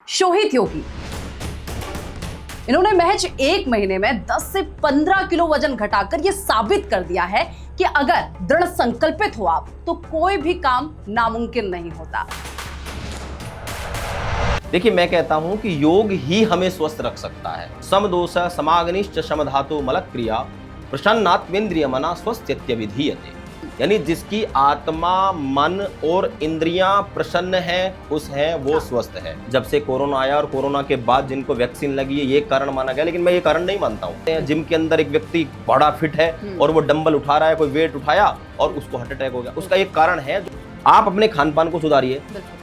शोहित योगी। इन्होंने महज एक महीने में 10 से 15 किलो वजन घटाकर यह साबित कर दिया है कि अगर दृढ़ संकल्पित हो आप तो कोई भी काम नामुमकिन नहीं होता। देखिए, मैं कहता हूं कि योग ही हमें स्वस्थ रख सकता है। समदोष समाग्निश्च समधातु मलक क्रिया प्रसन्नात्मेन्द्रिय मना स्वस्थ्यविधीयते। यानी जिसकी आत्मा, मन और इंद्रियां प्रसन्न हैं, खुश हैं, वो स्वस्थ है। जब से कोरोना आया और कोरोना के बाद जिनको वैक्सीन लगी है, ये कारण माना गया, लेकिन मैं ये कारण नहीं मानता हूँ। जिम के अंदर एक व्यक्ति बड़ा फिट है और वो डंबल उठा रहा है, कोई वेट उठाया और उसको हार्ट अटैक हो गया। उसका एक कारण है। आप अपने खान पान को सुधारिए।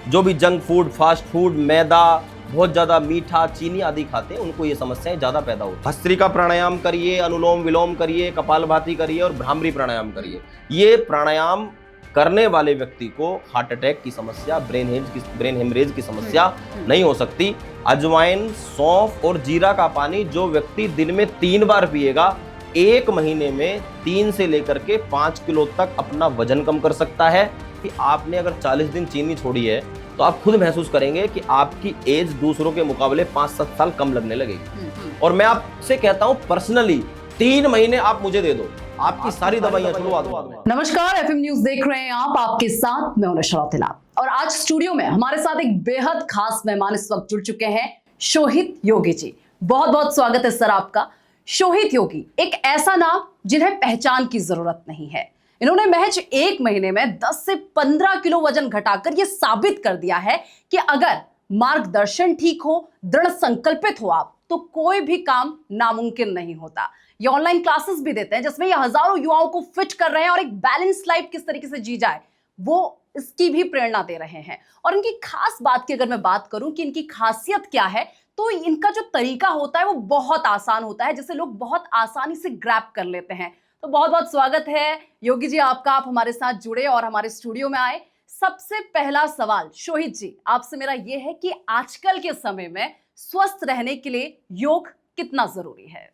जो भी जंक फूड, फास्ट फूड, मैदा, बहुत ज्यादा मीठा, चीनी आदि खाते हैं, उनको ये समस्याएं ज्यादा पैदा होती है। भस्त्रिका प्राणायाम करिए, अनुलोम विलोम करिए, कपालभाति करिए और भ्रामरी प्राणायाम करिए। ये प्राणायाम करने वाले व्यक्ति को हार्ट अटैक की समस्या, ब्रेन हेमरेज की समस्या नहीं हो सकती। अजवाइन, सौंफ और जीरा का पानी जो व्यक्ति दिन में 3 बार पिएगा, 1 महीने में 3 से लेकर के 5 किलो तक अपना वजन कम कर सकता है। कि आपने अगर 40 दिन चीनी छोड़ी है तो आप खुद महसूस करेंगे कि आपकी एज दूसरों के मुकाबले 5-7 साल कम लगने लगेगी। और मैं आपसे कहता हूं पर्सनली, 3 महीने आप मुझे दे दो, आपकी सारी दवाइयां छुड़वा दूंगा। नमस्कार, एफएम न्यूज देख रहे हैं आप, आपके साथ मैं हूं नशरा तिला। और आज स्टूडियो में हमारे साथ एक बेहद खास मेहमान इस वक्त जुड़ चुके हैं, शोहित योगी जी। बहुत बहुत स्वागत है सर आपका। शोहित योगी एक ऐसा नाम जिन्हें पहचान की जरूरत नहीं है। इन्होंने महज एक महीने में 10 से 15 किलो वजन घटाकर यह साबित कर दिया है कि अगर मार्गदर्शन ठीक हो, दृढ़ संकल्पित हो आप, तो कोई भी काम नामुमकिन नहीं होता। ये ऑनलाइन क्लासेस भी देते हैं जिसमें ये हजारों युवाओं को फिट कर रहे हैं और एक बैलेंस लाइफ किस तरीके से जी जाए वो इसकी भी प्रेरणा दे रहे हैं। और इनकी खास बात की अगर मैं बात करूं कि इनकी खासियत क्या है, तो इनका जो तरीका होता है वो बहुत आसान होता है, जिसे लोग बहुत आसानी से ग्रैब कर लेते हैं। तो बहुत बहुत स्वागत है योगी जी आपका, आप हमारे साथ जुड़े और हमारे स्टूडियो में आए। सबसे पहला सवाल शोहित जी आपसे मेरा यह है कि आजकल के समय में स्वस्थ रहने के लिए योग कितना जरूरी है?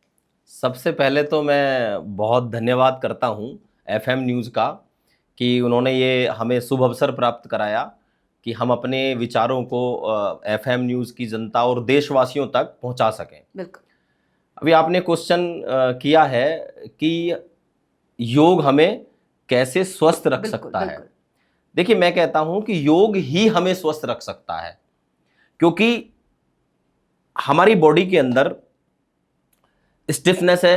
सबसे पहले तो मैं बहुत धन्यवाद करता हूं एफएम न्यूज़ का कि उन्होंने ये हमें शुभ अवसर प्राप्त कराया कि हम अपने विचारों को एफएम न्यूज़ की जनता और देशवासियों तक पहुंचा सकें। बिल्कुल। अभी आपने क्वेश्चन किया है कि योग हमें कैसे स्वस्थ रख सकता है। देखिए, मैं कहता हूं कि योग ही हमें स्वस्थ रख सकता है, क्योंकि हमारी बॉडी के अंदर स्टिफनेस है।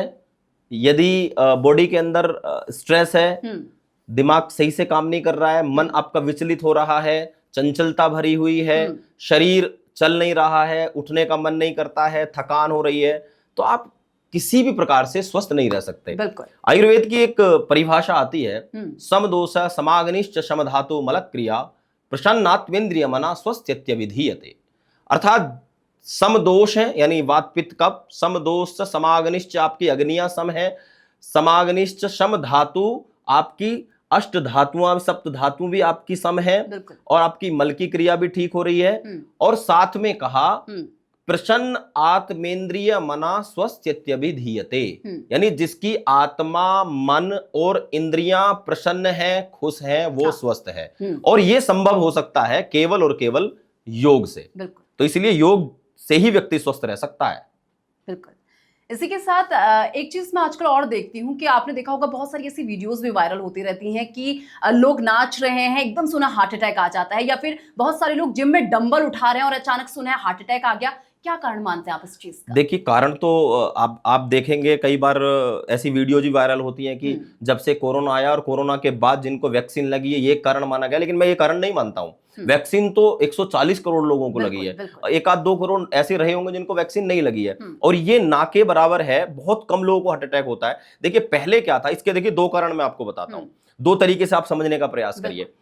यदि बॉडी के अंदर स्ट्रेस है, दिमाग सही से काम नहीं कर रहा है, मन आपका विचलित हो रहा है, चंचलता भरी हुई है, शरीर चल नहीं रहा है, उठने का मन नहीं करता है, थकान हो रही है, तो आप किसी भी प्रकार से स्वस्थ नहीं रह सकते। आयुर्वेद की एक परिभाषा आती है, समदोष समाग्निश्च समधातु मलक क्रिया प्रसन्नात्मेन्द्रिय मना स्वस्थ्यविधीयते। अर्थात समदोष है यानी वात पित्त कफ, समदोष समाग्निश्च आपकी अग्नियां सम है, समाग्निश्च सम धातु आपकी अष्ट धातुआं, सप्त धातु भी आपकी सम है और आपकी मल की क्रिया भी ठीक हो रही है। और साथ में कहा प्रसन्न आत्मेन्द्रिय मना स्वस्थ्यविधीयते, यानी जिसकी आत्मा, मन और इंद्रियां प्रसन्न हैं, खुश हैं, वो स्वस्थ है। और ये संभव हो सकता है केवल और केवल योग से। तो इसलिए योग से ही व्यक्ति स्वस्थ रह सकता है। बिल्कुल। इसी के साथ एक चीज मैं आजकल और देखती हूँ कि आपने देखा होगा बहुत सारी ऐसी वीडियोस भी वायरल होती रहती हैं कि लोग नाच रहे हैं, एकदम सुना हार्ट अटैक आ जाता है, या फिर बहुत सारे लोग जिम में डंबल उठा रहे हैं और अचानक सुना है हार्ट अटैक आ गया। क्या कारण मानते हैं आप इस चीज का? देखिए, कारण तो आप देखेंगे कई बार ऐसी वीडियो भी वायरल होती हैं कि जब से कोरोना आया और कोरोना के बाद जिनको वैक्सीन लगी है, ये कारण माना गया, लेकिन मैं ये कारण नहीं मानता हूं। वैक्सीन तो 140 करोड़ लोगों को लगी है, 1-2 करोड़ ऐसे रहे होंगे जिनको वैक्सीन नहीं लगी है, और ये ना के बराबर है। बहुत कम लोगों को हार्ट अटैक होता है। देखिए, पहले क्या था, इसके देखिए 2 कारण मैं आपको बताता हूं, 2 तरीके से आप समझने का प्रयास करिए।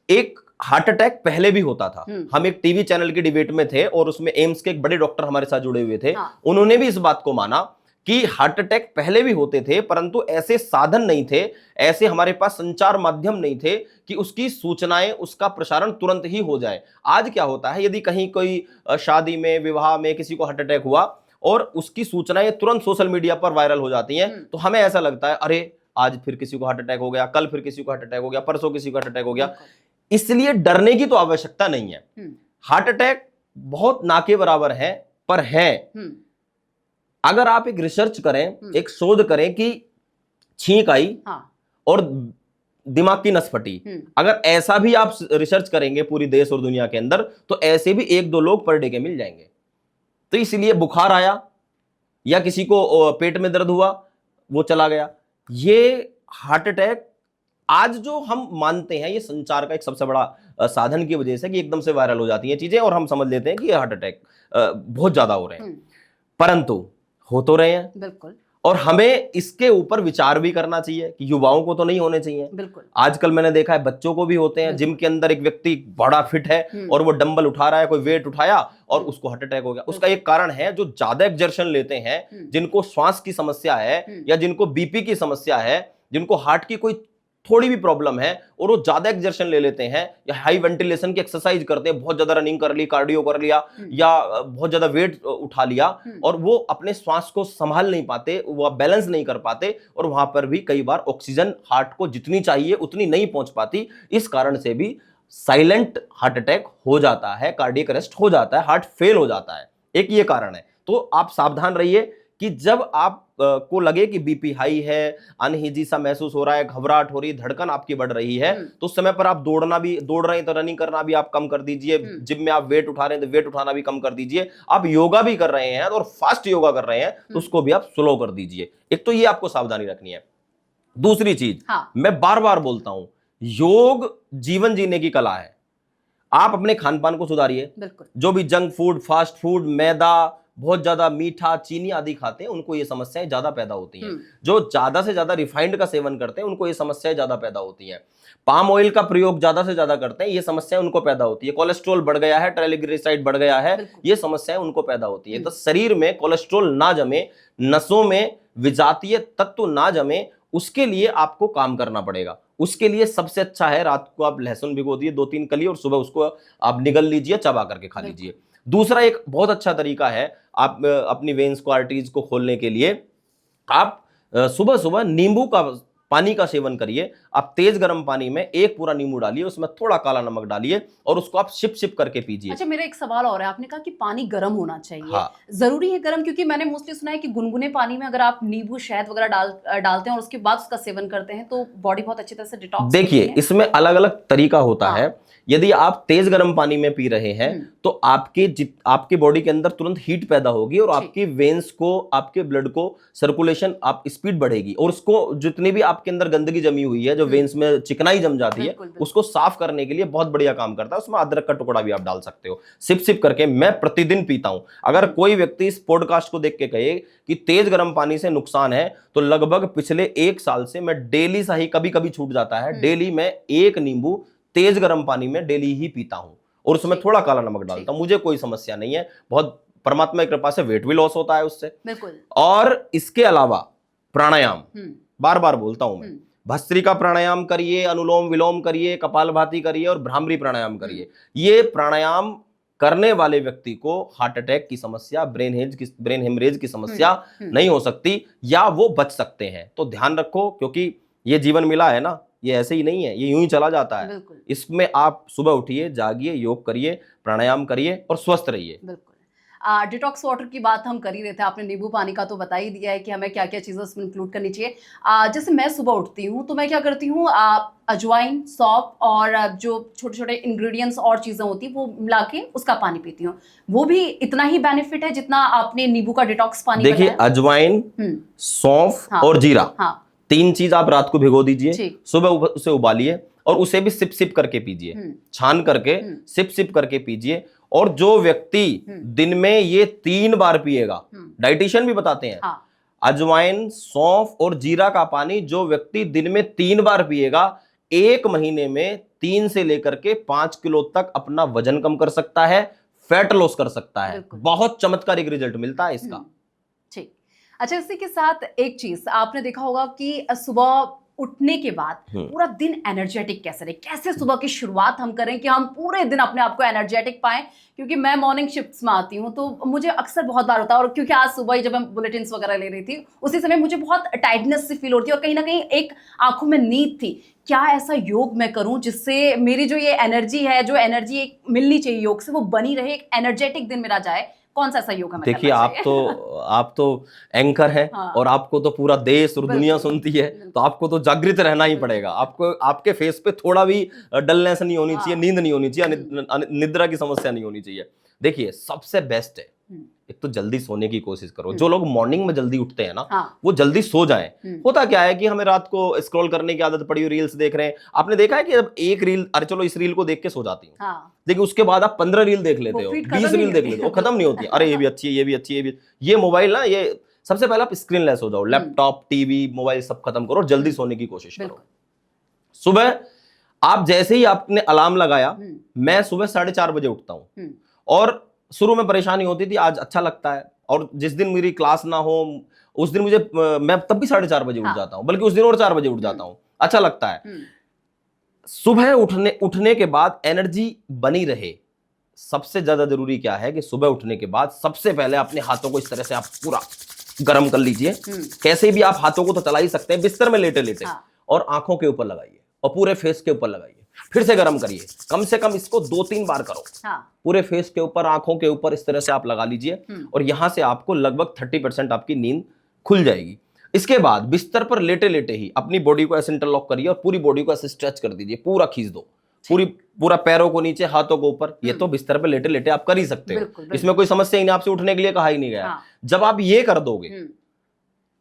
एक, हार्ट अटैक पहले भी होता था। हम एक टीवी चैनल की डिबेट में थे और उसमें एम्स के एक बड़े डॉक्टर हमारे साथ जुड़े हुए थे। उन्होंने भी इस बात को माना कि हार्ट अटैक पहले भी होते थे, परंतु ऐसे साधन नहीं थे, ऐसे हमारे पास संचार माध्यम नहीं थे कि उसकी सूचनाएं, उसका प्रसारण तुरंत ही हो जाए। आज क्या होता है, यदि कहीं कोई शादी में, विवाह में किसी को हार्ट अटैक हुआ और उसकी सूचनाएं तुरंत सोशल मीडिया पर वायरल हो जाती हैं, तो हमें ऐसा लगता है अरे आज फिर किसी को हार्ट अटैक हो गया, कल फिर किसी को हार्ट अटैक हो गया, परसों किसी को हार्ट अटैक हो गया। इसलिए डरने की तो आवश्यकता नहीं है। हार्ट अटैक बहुत ना के बराबर हैं, पर हैं। अगर आप एक रिसर्च करें, एक शोध करें कि छींक आई और दिमाग की नस फटी, अगर ऐसा भी आप रिसर्च करेंगे पूरी देश और दुनिया के अंदर, तो ऐसे भी 1-2 लोग पर डे के मिल जाएंगे। तो इसलिए बुखार आया या किसी को पेट में दर्द हुआ, वो चला गया, ये हार्ट अटैक आज जो हम मानते हैं, ये संचार का एक सबसे बड़ा साधन की वजह से कि एकदम से वायरल हो जाती हैं चीजें और हम समझ लेते हैं कि ये हार्ट अटैक बहुत ज्यादा हो रहे हैं, परंतु हो तो रहे हैं। बिल्कुल। और हमें इसके ऊपर विचार भी करना चाहिए कि युवाओं को तो नहीं होने चाहिए। बिल्कुल। आजकल मैंने देखा है बच्चों को भी होते हैं। जिम के अंदर एक व्यक्ति बड़ा फिट है और वो डंबल उठा रहा है, कोई वेट उठाया और उसको हार्ट अटैक हो गया। उसका एक कारण है जो ज्यादा एक्सर्शन लेते हैं, जिनको श्वास की समस्या है या जिनको बीपी की समस्या है, जिनको हार्ट की कोई थोड़ी भी प्रॉब्लम है और वो ज्यादा एक्सर्शन ले लेते हैं या हाई वेंटिलेशन की एक्सरसाइज करते हैं, बहुत ज्यादा रनिंग कर ली, कार्डियो कर लिया या बहुत ज्यादा वेट उठा लिया और वो अपने श्वास को संभाल नहीं पाते, वो बैलेंस नहीं कर पाते और वहां पर भी कई बार ऑक्सीजन हार्ट को जितनी चाहिए उतनी नहीं पहुंच पाती। इस कारण से भी साइलेंट हार्ट अटैक हो जाता है, कार्डियक अरेस्ट हो जाता है, हार्ट फेल हो जाता है। एक ये कारण है। तो आप सावधान रहिए कि जब आप को लगे कि बीपी हाई है, अनहीजी सा महसूस हो रहा है, घबराहट हो रही है, धड़कन आपकी बढ़ रही है, तो उस समय पर आप दौड़ रहे हैं तो रनिंग करना भी आप कम कर दीजिए। जिम में आप वेट उठा रहे हैं तो वेट उठाना भी कम कर दीजिए। आप योगा भी कर रहे हैं और फास्ट योगा कर रहे हैं तो उसको भी आप स्लो कर दीजिए। एक तो ये आपको सावधानी रखनी है। दूसरी चीज, मैं बार बार बोलता हूं, योग जीवन जीने की कला है। आप अपने खान पान को सुधारिए। जो भी जंक फूड, फास्ट फूड, मैदा, बहुत ज्यादा मीठा, चीनी आदि खाते हैं, उनको ये समस्याएं ज्यादा पैदा होती हैं। जो ज्यादा से ज्यादा रिफाइंड का सेवन करते हैं, उनको ये समस्याएं ज्यादा पैदा होती हैं। पाम ऑयल का प्रयोग ज्यादा से ज्यादा करते हैं, ये समस्याएं उनको पैदा होती है। कोलेस्ट्रॉल बढ़ गया है, ट्राइग्लिसराइड बढ़ गया है, ये समस्याएं उनको पैदा होती है। तो शरीर में कोलेस्ट्रॉल ना जमे, नसों में विजातीय तत्व ना जमे, उसके लिए आपको काम करना पड़ेगा। उसके लिए सबसे अच्छा है रात को आप लहसुन भिगो दिए 2-3 कली और सुबह उसको आप निगल लीजिए, चबा करके खा लीजिए। दूसरा एक बहुत अच्छा तरीका है, आप अपनी वेन्स को, आर्टरीज को खोलने के लिए आप सुबह सुबह नींबू का पानी का सेवन करिए। आप तेज गर्म पानी में एक पूरा नींबू डालिए, उसमें थोड़ा काला नमक डालिए और उसको आप सिप सिप करके पीजिए। अच्छा, मेरा एक सवाल और है। आपने कहा कि पानी गर्म होना चाहिए। जरूरी है गर्म? क्योंकि मैंने मोस्टली सुना है कि गुनगुने पानी में अगर आप नींबू, शहद वगैरह डालते हैं और उसके बाद उसका सेवन करते हैं तो बॉडी बहुत अच्छी तरह से डिटॉक्स। देखिए, इसमें अलग अलग तरीका होता है। यदि आप तेज गर्म पानी में पी रहे हैं तो आपके बॉडी के अंदर तुरंत हीट पैदा होगी और आपकी वेन्स को, आपके ब्लड को सर्कुलेशन आप स्पीड बढ़ेगी और उसको जितनी भी आपके अंदर गंदगी जमी हुई है, जो वेन्स में चिकनाई जम जाती है, उसको साफ करने के लिए बहुत बढ़िया काम करता है। उसमें अदरक का टुकड़ा भी आप डाल सकते हो। सिप सिप करके मैं प्रतिदिन पीता हूं। अगर कोई व्यक्ति इस पॉडकास्ट को देख के कहे कि तेज गर्म पानी से नुकसान है, तो लगभग पिछले 1 साल से मैं डेली, सही कभी कभी छूट जाता है, डेली मैं 1 नींबू तेज गर्म पानी में डेली ही पीता हूं और उसमें थोड़ा काला नमक डालता हूं। मुझे कोई समस्या नहीं है। बहुत परमात्मा की कृपा से वेट भी लॉस होता है उससे। बिल्कुल। और इसके अलावा प्राणायाम, बार बार बोलता हूं मैं, भस्त्रिका प्राणायाम करिए, अनुलोम विलोम करिए, कपालभाति करिए और भ्रामरी प्राणायाम करिए। ये प्राणायाम करने वाले व्यक्ति को हार्ट अटैक की समस्या, ब्रेन हेमरेज की समस्या नहीं हो सकती या वो बच सकते हैं। तो ध्यान रखो, क्योंकि ये जीवन मिला है ना, ये ऐसे ही नहीं है, ये यूं ही चला जाता है। इसमें आप सुबह उठिए, जागिए, योग करिए, प्राणायाम करिए और स्वस्थ रहिए। बिल्कुल। डिटॉक्स वाटर की बात हम कर ही रहे थे, आपने नींबू पानी का तो बता ही दिया है कि हमें क्या क्या चीज़ें उसमें इंक्लूड करनी चाहिए। जैसे मैं सुबह उठती हूँ तो मैं क्या करती हूँ, अजवाइन, सौंफ और जो छोटे छोटे इंग्रेडिएंट्स और चीज़ें होती हैं वो मिला के उसका पानी पीती हूँ। वो भी इतना ही बेनिफिट है जितना आपने नींबू का डिटॉक्स पानी। देखिए, अजवाइन, सौंफ और जीरा, 3 चीज आप रात को भिगो दीजिए, सुबह उसे उबालिए और उसे भी सिप सिप करके पीजिए, छान करके सिप सिप करके पीजिए। और जो व्यक्ति दिन में ये 3 बार पिएगा, डाइटिशियन भी बताते हैं, अजवाइन, सौंफ और जीरा का पानी जो व्यक्ति दिन में 3 बार पिएगा, 1 महीने में 3 से लेकर के 5 किलो तक अपना वजन कम कर सकता है, फैट लॉस कर सकता है। बहुत चमत्कारिक रिजल्ट मिलता है इसका। अच्छा, इसी के साथ एक चीज आपने देखा होगा कि सुबह उठने के बाद पूरा दिन एनर्जेटिक कैसे रहे, कैसे सुबह की शुरुआत हम करें कि हम पूरे दिन अपने आप को एनर्जेटिक पाएं? क्योंकि मैं मॉर्निंग शिफ्ट्स में आती हूँ तो मुझे अक्सर बहुत बार होता है, और क्योंकि आज सुबह ही जब मैं बुलेटिन वगैरह ले रही थी उसी समय मुझे बहुत टाइटनेस सी फील होती है और कहीं ना कहीं एक आंखों में नींद थी। क्या ऐसा योग मैं करूं जिससे मेरी जो ये एनर्जी है, जो एनर्जी एक मिलनी चाहिए योग से, वो बनी रहे, एक एनर्जेटिक दिन मेरा जाए? कौन सा ऐसा योग हमें देखिए, करना आप तो एंकर हैं हाँ। और आपको तो पूरा देश और दुनिया सुनती है, तो आपको तो जागृत रहना ही पड़ेगा। आपको आपके फेस पे थोड़ा भी डलनेस नहीं होनी चाहिए, नींद नहीं होनी चाहिए, निद्रा की समस्या नहीं होनी चाहिए। देखिए, सबसे बेस्ट है एक तो जल्दी सोने की कोशिश करो। जो लोग मॉर्निंग में जल्दी उठते हैं ना, वो जल्दी सो जाएं। होता क्या है कि हमें रात को स्क्रॉल करने की आदत पड़ी हुई, रील्स देख रहे हैं। आपने देखा है कि जब एक रील, अरे चलो इस रील को देख के सो जाती हूँ, देखिए उसके बाद आप 15 रील देख लेते हो, 20 रील देख लेते हो, वो खत्म नहीं होती। अरे ये भी अच्छी है, ये भी अच्छी है, ये भी। ये मोबाइल ना, ये सबसे पहले आप स्क्रीन लेस हो जाओ, लैपटॉप, टीवी, मोबाइल सब खत्म करो और जल्दी सोने की कोशिश करो। सुबह आप जैसे ही आपने अलार्म लगाया, मैं सुबह 4:30 बजे उठता हूँ। और शुरू में परेशानी होती थी, आज अच्छा लगता है। और जिस दिन मेरी क्लास ना हो उस दिन मुझे, मैं तब भी 4:30 बजे उठ जाता हूँ, बल्कि उस दिन और 4 बजे उठ जाता हूँ, अच्छा लगता है। सुबह उठने के बाद एनर्जी बनी रहे, सबसे ज्यादा जरूरी क्या है कि सुबह उठने के बाद सबसे पहले अपने हाथों को इस तरह से आप पूरा गर्म कर लीजिए। कैसे भी आप हाथों को तो चला ही सकते हैं, बिस्तर में लेटे लेटे, और आंखों के ऊपर लगाइए और पूरे फेस के ऊपर लगाइए। फिर से गर्म करिए, कम से कम इसको 2-3 बार करो। पूरे फेस के ऊपर, आंखों के ऊपर इस तरह से आप लगा लीजिए और यहां से आपको लगभग 30% आपकी नींद खुल जाएगी। इसके बाद बिस्तर पर लेटे लेटे ही अपनी बॉडी को ऐसे इंटरलॉक करिए और पूरी बॉडी को ऐसे स्ट्रेच कर दीजिए, पूरा खींच दो, पूरा पैरों को नीचे, हाथों को ऊपर। ये तो बिस्तर पर लेटे लेटे आप कर ही सकते हो, इसमें कोई समस्या ही नहीं, आपसे उठने के लिए कहा ही नहीं गया। जब आप ये कर दोगे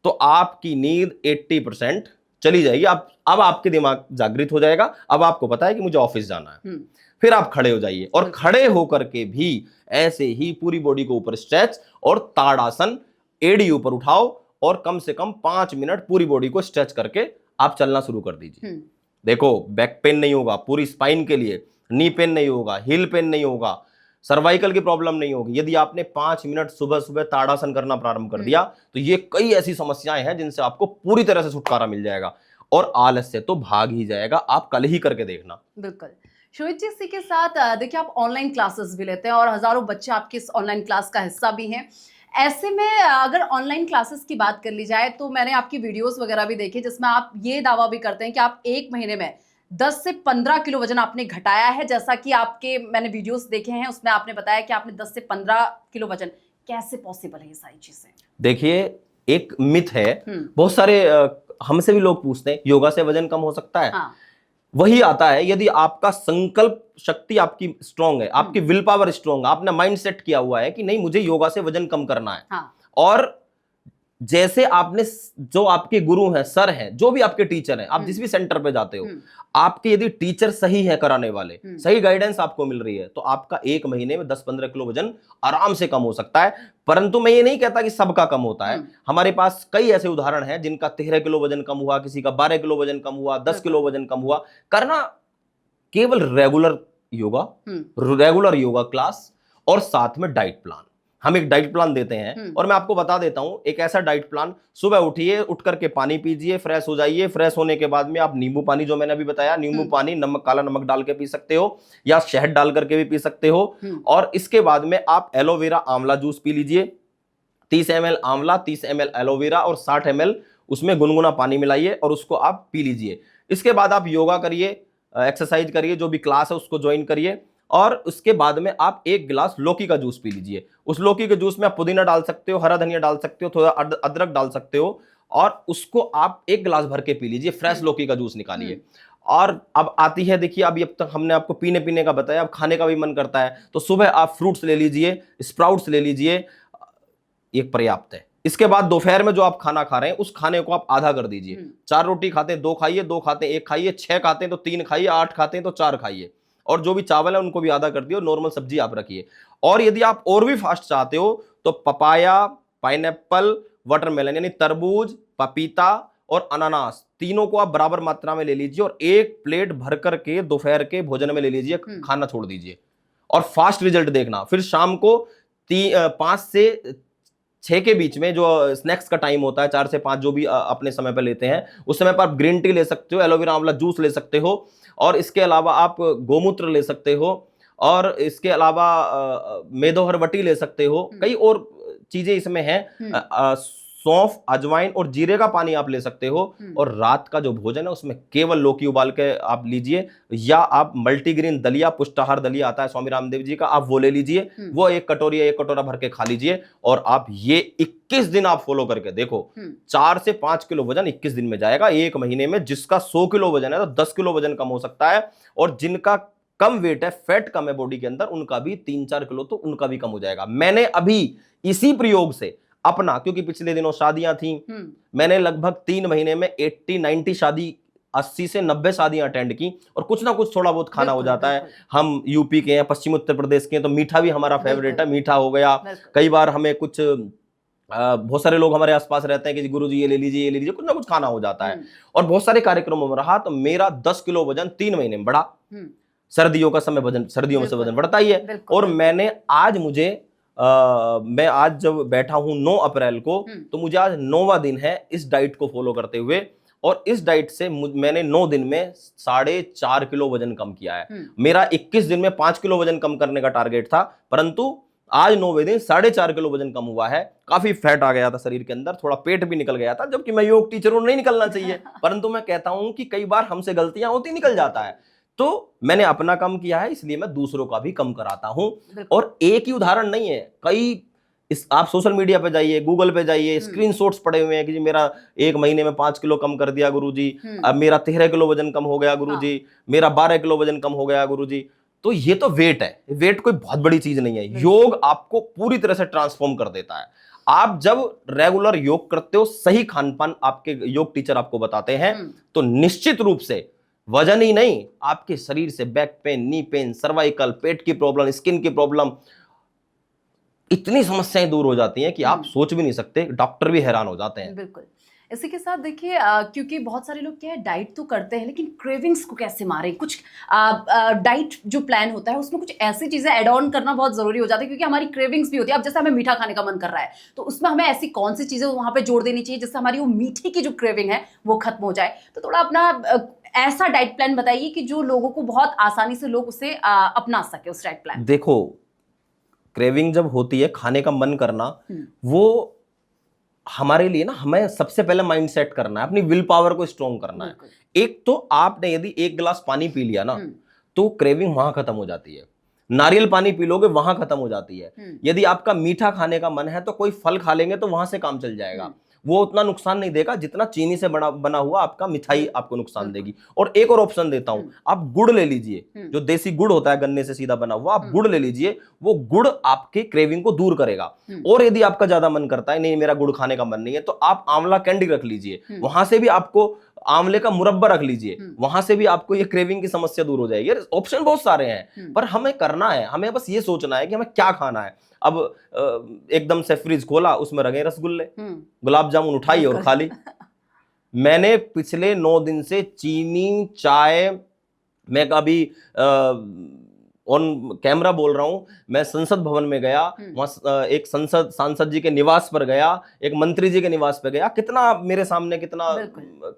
तो आपकी नींद 80% चली जाएगी। अब आपके दिमाग जागृत हो जाएगा, अब आपको पता है कि मुझे ऑफिस जाना है। फिर आप खड़े हो जाइए और खड़े होकर के भी ऐसे ही पूरी बॉडी को ऊपर स्ट्रेच और ताड़ासन, एड़ी ऊपर उठाओ और कम से कम 5 मिनट पूरी बॉडी को स्ट्रेच करके आप चलना शुरू कर दीजिए। देखो, बैक पेन नहीं होगा पूरी स्पाइन के लिए, नी पेन नहीं होगा, हिल पेन नहीं होगा, सर्वाइकल की प्रॉब्लम नहीं होगी। यदि आपने 5 मिनट सुबह सुबह ताड़ासन करना प्रारंभ कर दिया तो ये कई ऐसी समस्याएं हैं जिनसे आपको पूरी तरह से छुटकारा मिल जाएगा और आलस से तो भाग ही जाएगा। आप कल ही करके देखना। बिल्कुल शोहित जी, इसी के साथ देखिए आप ऑनलाइन क्लासेस भी लेते हैं और हजारों बच्चे आपके इस ऑनलाइन क्लास का हिस्सा भी हैं। ऐसे में अगर ऑनलाइन क्लासेस की बात कर ली जाए तो मैंने आपकी वीडियोस वगैरह भी देखी जिसमें आप ये दावा भी करते हैं कि आप 1 महीने में 10 से 15 किलो वजन आपने घटाया है। जैसा कि आपके मैंने वीडियोस देखे हैं उसमें आपने बताया कि आपने 10 से 15 किलो वजन, कैसे पॉसिबल है ये सारी चीजें? देखिए, एक मिथ है, बहुत सारे हमसे भी लोग पूछते हैं योगा से वजन कम हो सकता है? वही आता है यदि आपका संकल्प शक्ति आपकी स्ट्रांग है, आपकी विल पावर स्ट्रांग है, आपने माइंड सेट किया हुआ है कि नहीं मुझे योगा से वजन कम करना है। और जैसे आपने, जो आपके गुरु हैं, सर हैं, जो भी आपके टीचर हैं, आप जिस भी सेंटर पे जाते हो, आपके यदि टीचर सही है कराने वाले, सही गाइडेंस आपको मिल रही है, तो आपका 1 महीने में 10-15 किलो वजन आराम से कम हो सकता है। परंतु मैं ये नहीं कहता कि सबका कम होता है। हमारे पास कई ऐसे उदाहरण हैं जिनका 13 किलो वजन कम हुआ, किसी का 12 किलो वजन कम हुआ, 10 किलो वजन कम हुआ। करना केवल रेगुलर योगा क्लास और साथ में डाइट प्लान। हम एक डाइट प्लान देते हैं और मैं आपको बता देता हूं एक ऐसा डाइट प्लान। सुबह उठिए, उठ करके पानी पीजिए, फ्रेश हो जाइए। फ्रेश होने के बाद में आप नींबू पानी, जो मैंने अभी बताया, नींबू पानी, नमक, काला नमक डाल के पी सकते हो या शहद डाल करके भी पी सकते हो। और इसके बाद में आप एलोवेरा आंवला जूस पी लीजिए। 30 ml आंवला, 30 ml एलोवेरा और 60 ml उसमें गुनगुना पानी मिलाइए और उसको आप पी लीजिए। इसके बाद आप योगा करिए, एक्सरसाइज करिए, जो भी क्लास है उसको ज्वाइन करिए और उसके बाद में आप 1 गिलास लौकी का जूस पी लीजिए। उस लौकी के जूस में आप पुदीना डाल सकते हो, हरा धनिया डाल सकते हो, थोड़ा अदरक डाल सकते हो और उसको आप 1 गिलास भर के पी लीजिए। फ्रेश लौकी का जूस निकालिए। और अब आती है, देखिए अभी अब तक हमने आपको पीने का बताया, अब खाने का भी मन करता है तो सुबह आप फ्रूट्स ले लीजिए, स्प्राउट्स ले लीजिए, एक पर्याप्त है। इसके बाद दोपहर में जो आप खाना खा रहे हैं उस खाने को आप आधा कर दीजिए। 4 रोटी खाते हैं 2 खाइए, 2 खाते हैं 1 खाइए, 6 खाते हैं तो 3 खाइए, 8 खाते हैं तो 4 खाइए और जो भी चावल है उनको भी आधा कर दिए और नॉर्मल सब्जी आप रखिए। और यदि आप और भी फास्ट चाहते हो तो पपाया, पाइनएप्पल, वाटरमेलन यानी तरबूज, पपीता और अनानास, तीनों को आप बराबर मात्रा में ले लीजिए और 1 प्लेट भर करके दोपहर के भोजन में ले लीजिए, खाना छोड़ दीजिए और फास्ट रिजल्ट देखना। फिर शाम को 5 से 6 के बीच में जो स्नैक्स का टाइम होता है, 4 से 5 जो भी अपने समय पर लेते हैं, उस समय पर आप ग्रीन टी ले सकते हो, एलोवेरा आंवला जूस ले सकते हो, और इसके अलावा आप गोमूत्र ले सकते हो, और इसके अलावा मेदो हरवटी ले सकते हो। कई और चीजें इसमें हैं, सौंफ, अजवाइन और जीरे का पानी आप ले सकते हो। और रात का जो भोजन है उसमें केवल लौकी उबाल के आप लीजिए, या आप मल्टीग्रेन दलिया, पुष्टाहार दलिया आता है स्वामी रामदेव जी का, आप वो ले लीजिए, वो 1 कटोरी या 1 कटोरा भर के खा लीजिए। और आप ये 21 दिन आप फॉलो करके देखो, 4 से 5 किलो वजन 21 दिन में जाएगा। 1 महीने में जिसका 100 किलो वजन है तो 10 किलो वजन कम हो सकता है, और जिनका कम वेट है, फैट कम है बॉडी के अंदर, उनका भी 3-4 किलो तो उनका भी कम हो जाएगा। मैंने अभी इसी प्रयोग से अपना, क्योंकि पिछले दिनों शादियां थी, मैंने लगभग 3 महीने में 80-90 शादी, 80 से 90 शादियां अटेंड की, और कुछ ना कुछ थोड़ा बहुत खाना हो जाता है। हम यूपी के हैं, पश्चिम उत्तर प्रदेश के हैं, तो मीठा भी हमारा फेवरेट है, मीठा हो गया। कई बार हमें कुछ बहुत सारे लोग हमारे आसपास रहते हैं कि गुरुजी ये ले लीजिए, ये ले लीजिए, कुछ ना कुछ खाना हो जाता है। और बहुत सारे कार्यक्रमों में रहा, तो मेरा 10 किलो वजन 3 महीने में बढ़ा। सर्दियों का समय वजन, सर्दियों में से वजन बढ़ता ही है। और मैंने आज मैं आज जब बैठा हूं 9 अप्रैल को, तो मुझे आज 9वां दिन है इस डाइट को फॉलो करते हुए, और इस डाइट से मैंने 9 दिन में 4.5 किलो वजन कम किया है। मेरा 21 दिन में 5 किलो वजन कम करने का टारगेट था, परंतु आज 9वें दिन 4.5 किलो वजन कम हुआ है। काफी फैट आ गया था शरीर के अंदर, थोड़ा पेट भी निकल गया था, जबकि मैं योग टीचर हूं, नहीं निकलना चाहिए, परंतु मैं कहता हूं कि कई बार हमसे गलतियां होती, निकल जाता है। तो मैंने अपना कम किया है, इसलिए मैं दूसरों का भी कम कराता हूं। और एक ही उदाहरण नहीं है, आप सोशल मीडिया पे जाइए, गूगल पे जाइए, स्क्रीनशॉट्स पड़े हुए हैं कि जी मेरा 1 महीने में 5 किलो कम कर दिया गुरुजी, अब मेरा 13 किलो वजन कम हो गया गुरुजी, मेरा 12 किलो वजन कम हो गया गुरुजी। तो ये तो वेट है, वेट कोई बहुत बड़ी चीज नहीं है। योग आपको पूरी तरह से ट्रांसफॉर्म कर देता है। आप जब रेगुलर योग करते हो, सही खान पान आपके योग टीचर आपको बताते हैं, तो निश्चित रूप से वजन ही नहीं, आपके शरीर से back pain, knee pain, cervical, पेट की प्रॉब्लम, स्किन की प्रॉब्लम, इतनी समस्याएं दूर हो जाती हैं कि आप सोच भी नहीं सकते, डॉक्टर भी हैरान हो जाते हैं। बिल्कुल। इसी के साथ देखिए, क्योंकि बहुत सारे लोग क्या है, डाइट तो करते हैं, लेकिन क्रेविंग्स को कैसे मारें। कुछ डाइट जो प्लान होता है उसमें कुछ ऐसी चीजें ऐड ऑन करना बहुत जरूरी हो जाता है, क्योंकि हमारी क्रेविंग्स भी होती है। अब जैसे हमें मीठा खाने का मन कर रहा है, तो उसमें हमें ऐसी कौन सी चीजें वहां पे जोड़ देनी चाहिए जिससे हमारी वो मीठे की जो क्रेविंग है वो खत्म हो जाए। तो थोड़ा अपना ऐसा डाइट प्लान बताइए कि जो लोगों को बहुत आसानी से लोग उसे अपना सके, उस डाइट प्लान। देखो, क्रेविंग जब होती है, खाने का मन करना, वो हमारे लिए ना, हमें सबसे पहले माइंड सेट करना है, अपनी विल पावर को स्ट्रॉन्ग करना है। एक तो आपने यदि 1 गिलास पानी पी लिया ना, तो क्रेविंग वहां खत्म हो जाती है। नारियल पानी पी लोगे, वहां खत्म हो जाती है। यदि आपका मीठा खाने का मन है, तो कोई फल खा लेंगे तो वहां से काम चल जाएगा। वो उतना नुकसान नहीं देगा जितना चीनी से बना हुआ आपका मिठाई आपको नुकसान देगी। और एक और ऑप्शन देता हूं, आप गुड़ ले लीजिए, जो देसी गुड़ होता है, गन्ने से सीधा बना हुआ, आप गुड़ ले लीजिए, वो गुड़ आपके क्रेविंग को दूर करेगा। और यदि आपका ज्यादा मन करता है, नहीं मेरा गुड़ खाने का मन नहीं है, तो आप आंवला कैंडी रख लीजिए, वहां से भी आपको आंवले का मुरब्बा रख लीजिए, वहां से भी आपको ये क्रेविंग की समस्या दूर हो जाएगी। ऑप्शन बहुत सारे हैं, पर हमें करना है, हमें बस ये सोचना है कि हमें क्या खाना है। अब एकदम से फ्रिज खोला, उसमें रखे रसगुल्ले, गुलाब जामुन उठाई और खा ली। मैंने पिछले 9 दिन से चीनी, चाय, मैं कभी ऑन कैमरा बोल रहा हूं, मैं संसद भवन में गया, वहां एक सांसद जी के निवास पर गया, एक मंत्री जी के निवास पर गया, कितना मेरे सामने कितना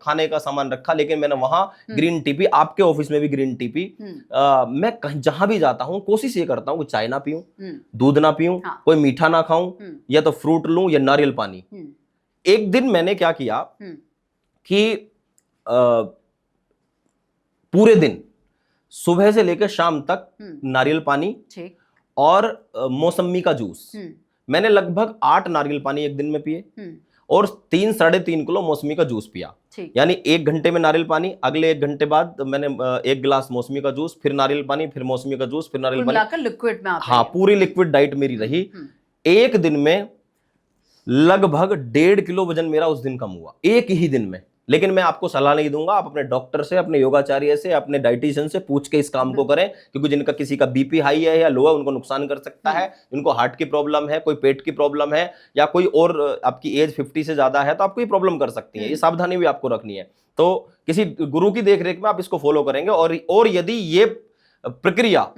खाने का सामान रखा, लेकिन मैंने वहां ग्रीन टी पी। आपके ऑफिस में भी ग्रीन टी पी। मैं जहां भी जाता हूं कोशिश ये करता हूं कि चाय ना पीऊं, दूध ना पीऊं, कोई मीठा ना खाऊं, या तो फ्रूट लूं या नारियल पानी। एक दिन मैंने क्या किया कि पूरे दिन सुबह से लेकर शाम तक नारियल पानी और मौसमी का जूस, मैंने लगभग 8 नारियल पानी एक दिन में पिए और 3-3.5 किलो मौसमी का जूस पिया। यानी 1 घंटे में नारियल पानी, अगले 1 घंटे बाद मैंने 1 गिलास मौसमी का जूस, फिर नारियल पानी, फिर मौसमी का जूस, फिर नारियल पानी, लिक्विड में। हाँ, पूरी लिक्विड डाइट मेरी रही। एक दिन में लगभग 1.5 किलो वजन मेरा उस दिन कम हुआ, एक ही दिन में। लेकिन मैं आपको सलाह नहीं दूंगा, आप अपने डॉक्टर से, अपने योगाचार्य से, अपने डाइटिशियन से पूछ के इस काम को करें, क्योंकि जिनका किसी का बीपी हाई है या लो है, उनको नुकसान कर सकता है। जिनको हार्ट की प्रॉब्लम है, कोई पेट की प्रॉब्लम है, या कोई और आपकी एज 50 से ज्यादा है, तो आपको ये प्रॉब्लम कर सकती है। ये सावधानी भी आपको रखनी है। तो किसी गुरु की देखरेख में आप इसको फॉलो करेंगे, और यदि ये प्रक्रिया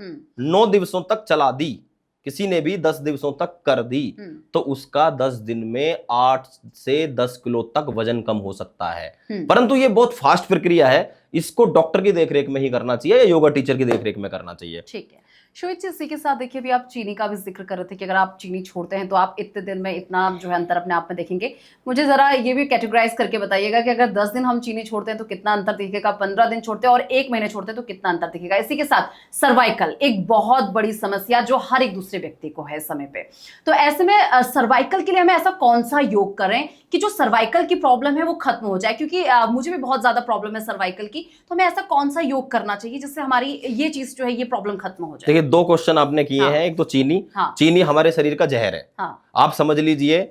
9 दिवसों तक चला दी, किसी ने भी 10 दिवसों तक कर दी तो उसका 10 दिन में 8 से 10 किलो तक वजन कम हो सकता है। परंतु ये बहुत फास्ट प्रक्रिया है, इसको डॉक्टर की देखरेख में ही करना चाहिए या योगा टीचर की देखरेख में करना चाहिए। ठीक है शोहित जी, इसी के साथ देखिए अभी आप चीनी का भी जिक्र कर रहे थे कि अगर आप चीनी छोड़ते हैं तो आप इतने दिन में इतना जो है अंतर अपने आप में देखेंगे। मुझे जरा ये भी कैटेगराइज करके बताइएगा कि अगर 10 दिन हम चीनी छोड़ते हैं तो कितना अंतर दिखेगा, 15 दिन छोड़ते हैं और 1 महीने छोड़ते हैं तो कितना अंतर दिखेगा। इसी के साथ सर्वाइकल एक बहुत बड़ी समस्या जो हर एक दूसरे व्यक्ति को है समय पे, तो ऐसे में सर्वाइकल के लिए हमें ऐसा कौन सा योग करें कि जो सर्वाइकल की प्रॉब्लम है वो खत्म हो जाए, क्योंकि मुझे भी बहुत ज्यादा प्रॉब्लम है सर्वाइकल की, तो हमें ऐसा कौन सा योग करना चाहिए जिससे हमारी ये चीज जो है ये प्रॉब्लम खत्म हो जाए। देखिए 2 क्वेश्चन आपने किए हाँ। हैं, एक तो चीनी। हाँ। चीनी हमारे शरीर का जहर है। हाँ। आप समझ लीजिए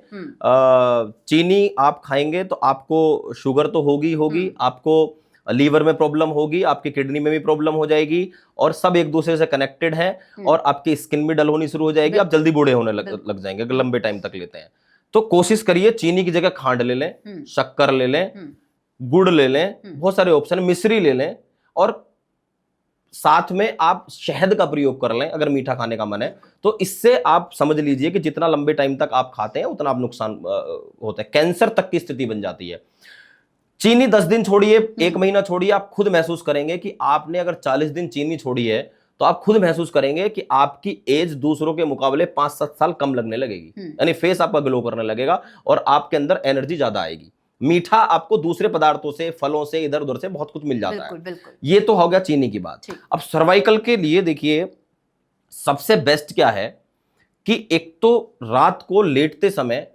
चीनी आप खाएंगे तो आपको शुगर तो होगी, आपको लीवर में प्रॉब्लम होगी, आपकी किडनी में भी प्रॉब्लम हो जाएगी और सब एक दूसरे से कनेक्टेड है और आपकी स्किन भी डल होनी शुरू हो जाएगी, आप जल्दी बूढ़े होने लग जाएंगे अगर लंबे टाइम तक लेते हैं। तो कोशिश करिए चीनी की जगह खांड ले लें, शक्कर ले लें, गुड़ ले लें, बहुत सारे ऑप्शन, मिश्री ले लें और साथ में आप शहद का प्रयोग कर लें अगर मीठा खाने का मन है। तो इससे आप समझ लीजिए कि जितना लंबे टाइम तक आप खाते हैं उतना आप नुकसान होता है, कैंसर तक की स्थिति बन जाती है। चीनी 10 दिन छोड़िए, 1 महीना छोड़िए, आप खुद महसूस करेंगे कि आपने अगर 40 दिन चीनी छोड़ी है तो आप खुद महसूस करेंगे कि आपकी एज दूसरों के मुकाबले 5-7 साल कम लगने लगेगी, यानी फेस आपका ग्लो करने लगेगा और आपके अंदर एनर्जी ज्यादा आएगी। मीठा आपको दूसरे पदार्थों से, फलों से, इधर उधर से बहुत कुछ मिल जाता है। बिल्कुल। ये तो हो गया चीनी की बात। अब सर्वाइकल के लिए देखिए सबसे बेस्ट क्या है कि एक तो रात को लेटते समय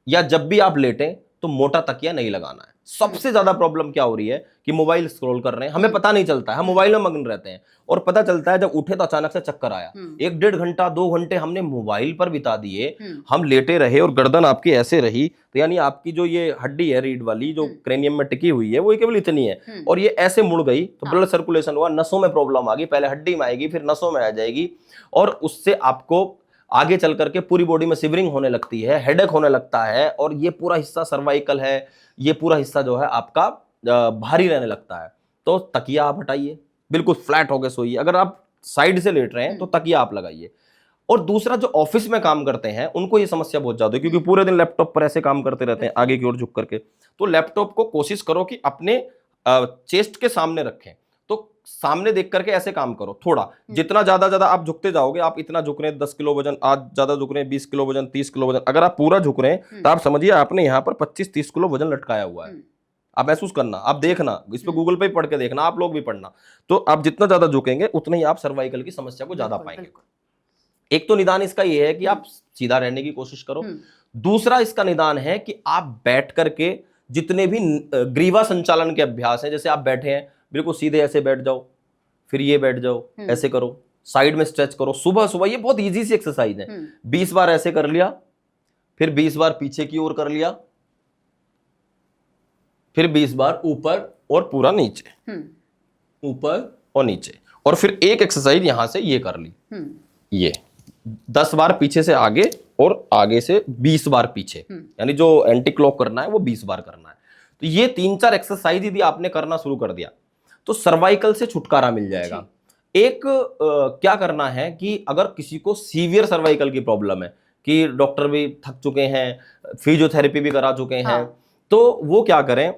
या जब भी आप लेटें तो मोटा तकिया नहीं लगाना है। सबसे ज्यादा प्रॉब्लम क्या हो रही है कि मोबाइल स्क्रॉल कर रहे हैं, हमें पता नहीं चलता है, हम मोबाइल में मगन रहते हैं और पता चलता है जब उठे तो अचानक से चक्कर आया। 1-1.5 घंटा 2 घंटे हमने मोबाइल पर बिता दिए, हम लेटे रहे और गर्दन आपकी ऐसे रही, तो यानी आपकी जो ये हड्डी है रीढ़ वाली जो क्रेनियम में टिकी हुई है वो केवल इतनी है और ये ऐसे मुड़ गई तो ब्लड सर्कुलेशन हुआ, नसों में प्रॉब्लम आ गई, पहले हड्डी में आएगी फिर नसों में आ जाएगी और उससे आपको आगे चल करके पूरी बॉडी में शिवरिंग होने लगती है, हेडेक होने लगता है और ये पूरा हिस्सा सर्वाइकल है, ये पूरा हिस्सा जो है आपका भारी रहने लगता है। तो तकिया आप हटाइए, बिल्कुल फ्लैट होकर सोइए। अगर आप साइड से लेट रहे हैं तो तकिया आप लगाइए। और दूसरा जो ऑफिस में काम करते हैं उनको ये समस्या बहुत ज्यादा है क्योंकि पूरे दिन लैपटॉप पर ऐसे काम करते रहते हैं आगे की ओर झुक करके, तो लैपटॉप को कोशिश करो कि अपने चेस्ट के सामने रखें, तो सामने देख करके ऐसे काम करो। थोड़ा जितना ज्यादा आप झुकते जाओगे, आप इतना झुक रहे हैं 10 किलो वजन, आज ज्यादा झुक रहे हैं 20 किलो वजन, 30 किलो वजन, अगर आप पूरा झुक रहे हैं तो आप समझिए आपने यहाँ पर 25-30 किलो वजन लटकाया हुआ है। आप महसूस करना, आप देखना, इस पे गूगल पे पढ़ के देखना, आप लोग भी पढ़ना, तो आप जितना ज्यादा झुकेंगे उतना ही आप सर्वाइकल की समस्या को ज्यादा पाएंगे। एक तो निदान इसका ये है कि आप सीधा रहने की कोशिश करो। दूसरा इसका निदान है कि आप बैठ करके जितने भी ग्रीवा संचालन के अभ्यास हैं, जैसे आप बैठे हैं बिल्कुल सीधे ऐसे बैठ जाओ, फिर ये बैठ जाओ, ऐसे करो, साइड में स्ट्रेच करो सुबह सुबह, ये बहुत इजी सी एक्सरसाइज है। 20 बार ऐसे कर लिया, फिर 20 बार पीछे की ओर कर लिया, फिर 20 बार ऊपर और पूरा नीचे, ऊपर और नीचे, और फिर एक एक्सरसाइज यहां से ये कर ली, ये 10 बार पीछे से आगे और आगे से 20 बार पीछे, यानी जो एंटी क्लॉक करना है वो 20 बार करना है। तो ये 3-4 एक्सरसाइज यदि आपने करना शुरू कर दिया तो सर्वाइकल से छुटकारा मिल जाएगा। एक क्या करना है कि अगर किसी को सीवियर सर्वाइकल की प्रॉब्लम है कि डॉक्टर भी थक चुके हैं, फिजियोथेरेपी भी करा चुके हैं, तो वो क्या करें,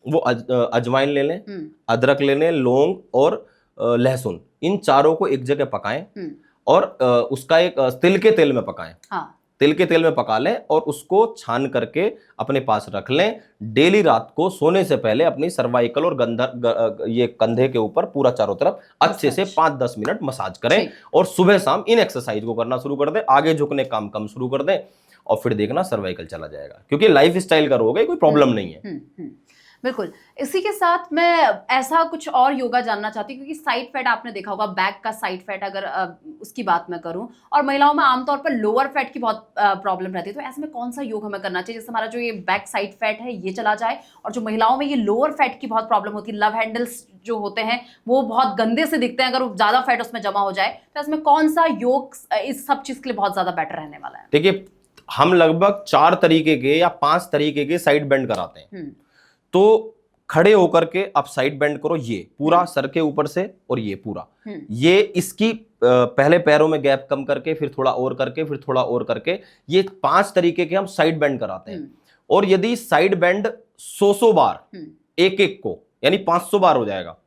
वो अजवाइन ले लें, अदरक ले लें, लौंग और लहसुन, इन चारों को एक जगह पकाएं और उसका एक तिल के तेल में पकाएं। तिल के तेल में पका लें और उसको छान करके अपने पास रख लें। डेली रात को सोने से पहले अपनी सर्वाइकल और ये कंधे के ऊपर पूरा चारों तरफ अच्छे से 5-10 मिनट मसाज करें और सुबह शाम इन एक्सरसाइज को करना शुरू कर दें। आगे झुकने काम कम शुरू कर दें और फिर देखना सर्वाइकल चला जाएगा, क्योंकि लाइफ स्टाइल का रोग है, कोई प्रॉब्लम नहीं है। बिल्कुल। इसी के साथ मैं ऐसा कुछ और योगा जानना चाहती हूँ, क्योंकि साइड फैट आपने देखा होगा, बैक का साइड फैट अगर उसकी बात मैं करूँ, और महिलाओं में आमतौर पर लोअर फैट की बहुत प्रॉब्लम रहती है, तो ऐसे में कौन सा योग हमें करना चाहिए जिससे हमारा जो ये बैक साइड फैट है ये चला जाए, और जो महिलाओं में ये लोअर फैट की बहुत प्रॉब्लम होती है, लव हैंडल्स जो होते हैं वो बहुत गंदे से दिखते हैं, अगर वो ज्यादा फैट उसमें जमा हो जाए, तो इसमें कौन सा योग इस सब चीज के लिए बहुत ज्यादा बेटर रहने वाला है? देखिए, हम लगभग 4 तरीके के या 5 तरीके के साइड बेंड कराते हैं। तो खड़े होकर के आप साइड बेंड करो, ये पूरा सर के ऊपर से और ये पूरा, ये इसकी पहले पैरों में गैप कम करके, फिर थोड़ा और करके, फिर थोड़ा और करके, ये 5 तरीके के हम साइड बेंड कराते हैं। और यदि साइड बेंड 100 बार एक एक को, यानी 500 बार हो जाएगा।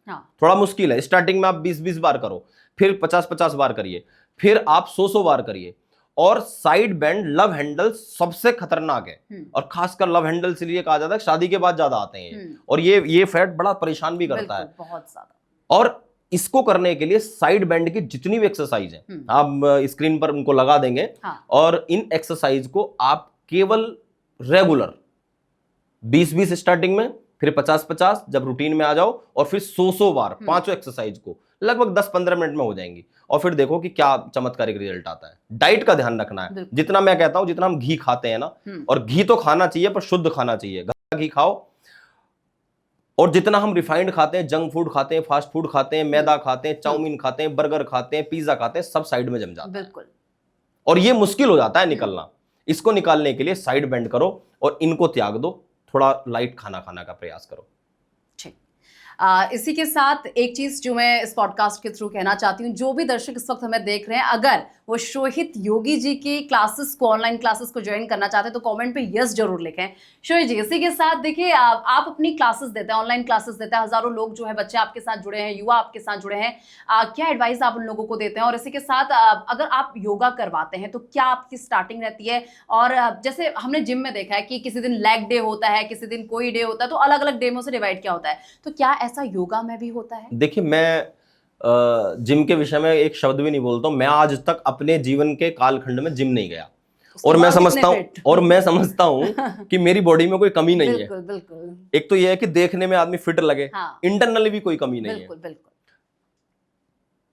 थोड़ा मुश्किल है, स्टार्टिंग में आप 20-20 बार करो, फिर 50-50 बार करिए, फिर आप 100 बार करिए। और साइड बेंड लव हैंडल सबसे खतरनाक है, और खासकर लव हैंडल इसलिए कहा जाता है शादी के बाद ज्यादा आते हैं, और ये फैट बड़ा परेशान भी करता है बहुत ज्यादा। और इसको करने के लिए साइड बेंड की जितनी भी एक्सरसाइज है आप स्क्रीन पर उनको लगा देंगे। और इन एक्सरसाइज को आप केवल रेगुलर 20-20 स्टार्टिंग में, फिर 50-50 जब रूटीन में आ जाओ, और फिर 100 बार 5 एक्सरसाइज को लगभग 10-15 मिनट में हो जाएंगी। और फिर देखो कि क्या चमत्कारिक रिजल्ट आता है। डाइट का ध्यान रखना है, जितना मैं कहता हूं, जितना हम घी खाते हैं ना, और घी तो खाना चाहिए पर शुद्ध खाना चाहिए, घर का घी खाओ। और जितना हम रिफाइंड खाते हैं, जंक फूड खाते हैं, फास्ट फूड खाते हैं, मैदा खाते हैं, चाउमीन खाते हैं, बर्गर खाते हैं, पिज्जा खाते हैं, सब साइड में जम जाता है और ये मुश्किल हो जाता है निकलना। इसको निकालने के लिए साइड बेंड करो और इनको त्याग दो, थोड़ा लाइट खाना खाने का प्रयास करो। इसी के साथ एक चीज जो मैं इस पॉडकास्ट के थ्रू कहना चाहती हूँ, जो भी दर्शक इस वक्त हमें देख रहे हैं, अगर वो शोहित योगी जी की क्लासेस को, ऑनलाइन क्लासेस को ज्वाइन करना चाहते हैं तो कमेंट पे यस जरूर लिखें। शोहित जी, इसी के साथ देखिए, आप अपनी क्लासेस देते हैं, ऑनलाइन क्लासेस देते हैं, हजारों लोग जो है बच्चे आपके साथ जुड़े हैं, युवा आपके साथ जुड़े हैं, क्या एडवाइस आप उन लोगों को देते हैं? और इसी के साथ अगर आप योगा करवाते हैं तो क्या आपकी स्टार्टिंग रहती है? और जैसे हमने जिम में देखा है कि किसी दिन लेग डे होता है, किसी दिन कोई डे होता है, तो अलग अलग डे में से डिवाइड क्या होता है, तो क्या ऐसा योगा में भी होता है? देखिए, मैं जिम के विषय में एक शब्द भी नहीं बोलता हूं। मैं आज तक अपने जीवन के कालखंड में जिम नहीं गया, और मैं समझता हूं कि मेरी बॉडी में कोई कमी नहीं है। बिल्कुल। एक तो यह है कि देखने में आदमी फिट लगे, इंटरनली भी कोई कमी नहीं है। बिल्कुल।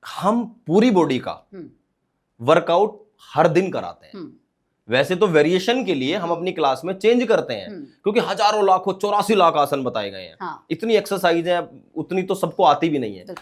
हम पूरी बॉडी का वर्कआउट हर दिन कराते हैं। वैसे तो वेरिएशन के लिए हम अपनी क्लास में चेंज करते हैं, क्योंकि हजारों लाखों 84 लाख आसन बताए गए हैं। इतनी एक्सरसाइज है, उतनी तो सबको आती भी नहीं है।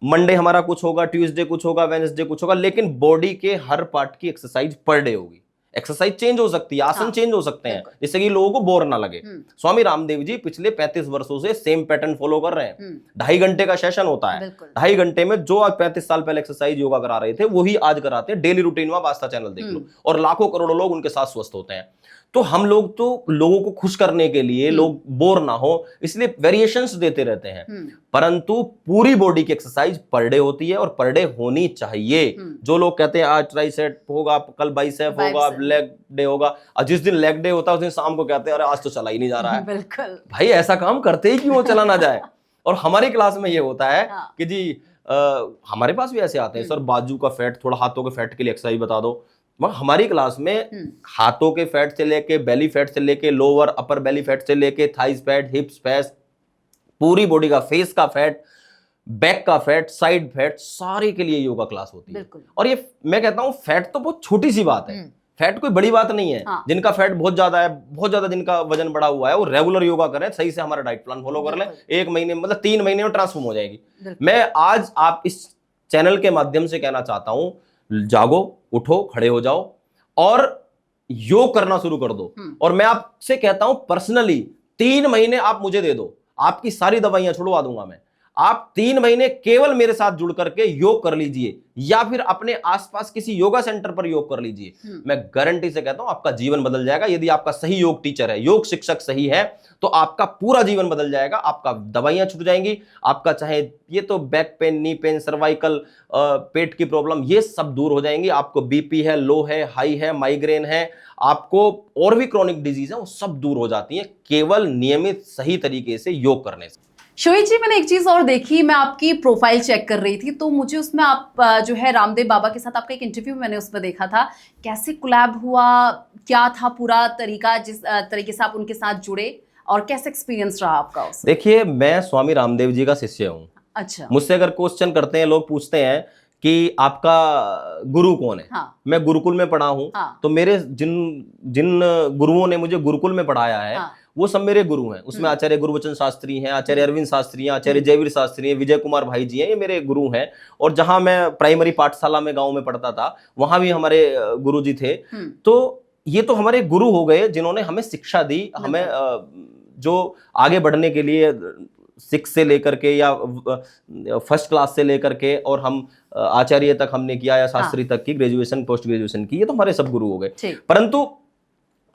मंडे हमारा कुछ होगा, ट्यूसडे कुछ होगा, वेडनेसडे कुछ होगा, लेकिन बॉडी के हर पार्ट की एक्सरसाइज पर डे होगी। एक्सरसाइज चेंज हो सकती है, आसन चेंज हो सकते हैं, जिससे कि लोगों को बोर ना लगे। स्वामी रामदेव जी पिछले 35 वर्षों से सेम पैटर्न फॉलो कर रहे हैं। 2.5 घंटे का सेशन होता है, 2.5 घंटे में जो आज 35 साल पहले एक्सरसाइज योगा करा रहे थे वही आज कराते हैं। डेली रूटीन में आप आस्था चैनल देख लो, और लाखों करोड़ों लोग उनके साथ स्वस्थ होते हैं। तो हम लोग तो लोगों को खुश करने के लिए, लोग बोर ना हो, इसलिए वेरिएशंस देते रहते हैं, परंतु पूरी बॉडी की एक्सरसाइज पर डे होती है और पर डे होनी चाहिए। जो लोग कहते हैं आज ट्राइसेप होगा, कल बाइसेप होगा, लेग डे होगा, और जिस दिन लेग डे होता है उस दिन शाम को कहते हैं अरे आज तो चला ही नहीं जा रहा है। बिल्कुल भाई, ऐसा काम करते ही क्यों चला ना जाए। और हमारी क्लास में ये होता है कि जी हमारे पास भी ऐसे आते हैं, सर बाजू का फैट, थोड़ा हाथों के फैट के लिए एक्सरसाइज बता दो। मगर हमारी क्लास में हाथों के फैट से लेके, बेली फैट से लेके, लोअर अपर बेली फैट से लेके, थाइस फैट, हिप्स फैट, पूरी बॉडी का, फेस का फैट, बैक का फैट, साइड फैट, सारे के लिए योगा क्लास होती है। और ये मैं कहता हूं, फैट तो बहुत छोटी सी बात है, फैट कोई बड़ी बात नहीं है। जिनका फैट बहुत ज्यादा है, बहुत ज्यादा जिनका वजन बढ़ा हुआ है, वो रेगुलर योगा करें, सही से हमारा डाइट प्लान फॉलो कर लें, 1 महीने मतलब 3 महीने में ट्रांसफॉर्म हो जाएगी। मैं आज आप इस चैनल के माध्यम से कहना चाहता हूं, जागो, उठो, खड़े हो जाओ और योग करना शुरू कर दो। और मैं आपसे कहता हूं पर्सनली, 3 महीने आप मुझे दे दो, आपकी सारी दवाइयां छुड़वा दूंगा मैं। आप 3 महीने केवल मेरे साथ जुड़ करके योग कर लीजिए, या फिर अपने आसपास किसी योगा सेंटर पर योग कर लीजिए। मैं गारंटी से कहता हूं आपका जीवन बदल जाएगा। यदि आपका सही योग टीचर है, योग शिक्षक सही है, तो आपका पूरा जीवन बदल जाएगा। आपका दवाइयां छूट जाएंगी, आपका चाहे ये तो back pain, knee pain, cervical, पेट की प्रॉब्लम, ये सब दूर हो जाएंगी। आपको बीपी है, लो है, हाई है, माइग्रेन है, आपको और भी क्रॉनिक डिजीज है, वो सब दूर हो जाती है केवल नियमित सही तरीके से योग करने से। शोहित जी, मैंने एक चीज और देखी, मैं आपकी प्रोफाइल चेक कर रही थी तो मुझे उसमें आप जो है रामदेव बाबा के साथ आपका एक इंटरव्यू मैंने उसमें देखा था। कैसे कोलैब हुआ, क्या था पूरा तरीका, जिस तरीके से आप उनके साथ जुड़े, और कैसे एक्सपीरियंस रहा आपका उसमें? देखिए, मैं स्वामी रामदेव जी का शिष्य हूँ। अच्छा। मुझसे अगर क्वेश्चन करते हैं लोग, पूछते हैं कि आपका गुरु कौन है, मैं गुरुकुल में पढ़ा हूँ, तो मेरे जिन गुरुओं ने मुझे गुरुकुल में पढ़ाया है, वो सब मेरे गुरु हैं। उसमें आचार्य गुरुवचन शास्त्री हैं, आचार्य अरविंद शास्त्री हैं, आचार्य जयवीर शास्त्री हैं, विजय कुमार भाई जी हैं, ये मेरे गुरु हैं। और जहां मैं प्राइमरी पाठशाला में गांव में पढ़ता था, वहां भी हमारे गुरु जी थे। तो ये तो हमारे गुरु हो गए जिन्होंने हमें शिक्षा दी, हमें जो आगे बढ़ने के लिए 6 से लेकर के या फर्स्ट क्लास से लेकर के और हम आचार्य तक हमने किया या शास्त्री तक की, ग्रेजुएशन पोस्ट ग्रेजुएशन की, ये तो हमारे सब गुरु हो गए। परंतु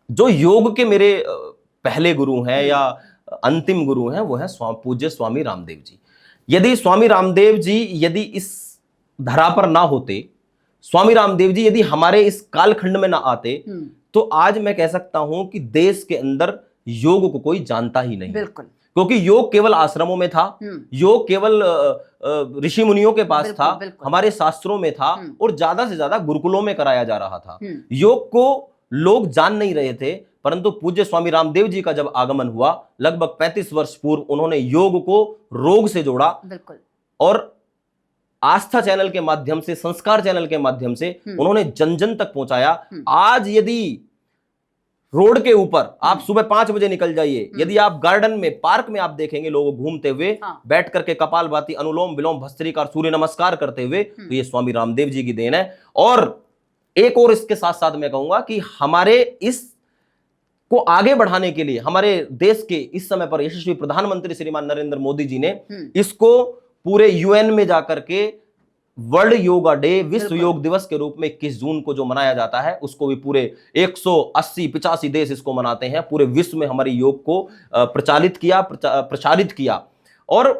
जो योग के मेरे पहले गुरु हैं या अंतिम गुरु हैं वो है पूज्य स्वामी रामदेव जी। यदि स्वामी रामदेव जी यदि इस धरा पर ना होते, स्वामी रामदेव जी यदि हमारे इस कालखंड में ना आते, तो आज मैं कह सकता हूं कि देश के अंदर योग को कोई जानता ही नहीं। बिल्कुल। क्योंकि योग केवल आश्रमों में था, योग केवल ऋषि मुनियों के पास था, हमारे शास्त्रों में था और ज्यादा से ज्यादा गुरुकुलों में कराया जा रहा था। योग को लोग जान नहीं रहे थे। परंतु पूज्य स्वामी रामदेव जी का जब आगमन हुआ, लगभग 35 वर्ष पूर्व, उन्होंने योग को रोग से जोड़ा और आस्था चैनल के माध्यम से, संस्कार चैनल के माध्यम से उन्होंने जन जन तक पहुंचाया। आज यदि रोड के ऊपर आप सुबह 5 बजे निकल जाइए, यदि आप गार्डन में, पार्क में आप देखेंगे लोग घूमते हुए, बैठ करके कपालभाति, अनुलोम विलोम, भस्त्रिका, सूर्य नमस्कार करते हुए, तो ये स्वामी रामदेव जी की देन है। और एक और इसके साथ साथ मैं कहूंगा कि हमारे इस को आगे बढ़ाने के लिए हमारे देश के इस समय पर यशस्वी प्रधानमंत्री श्रीमान नरेंद्र मोदी जी ने इसको पूरे यूएन में जाकर के वर्ल्ड योगा डे, विश्व योग दिवस के रूप में 21 जून को जो मनाया जाता है, उसको भी पूरे 180-85 देश इसको मनाते हैं। पूरे विश्व में हमारे योग को प्रचारित किया। और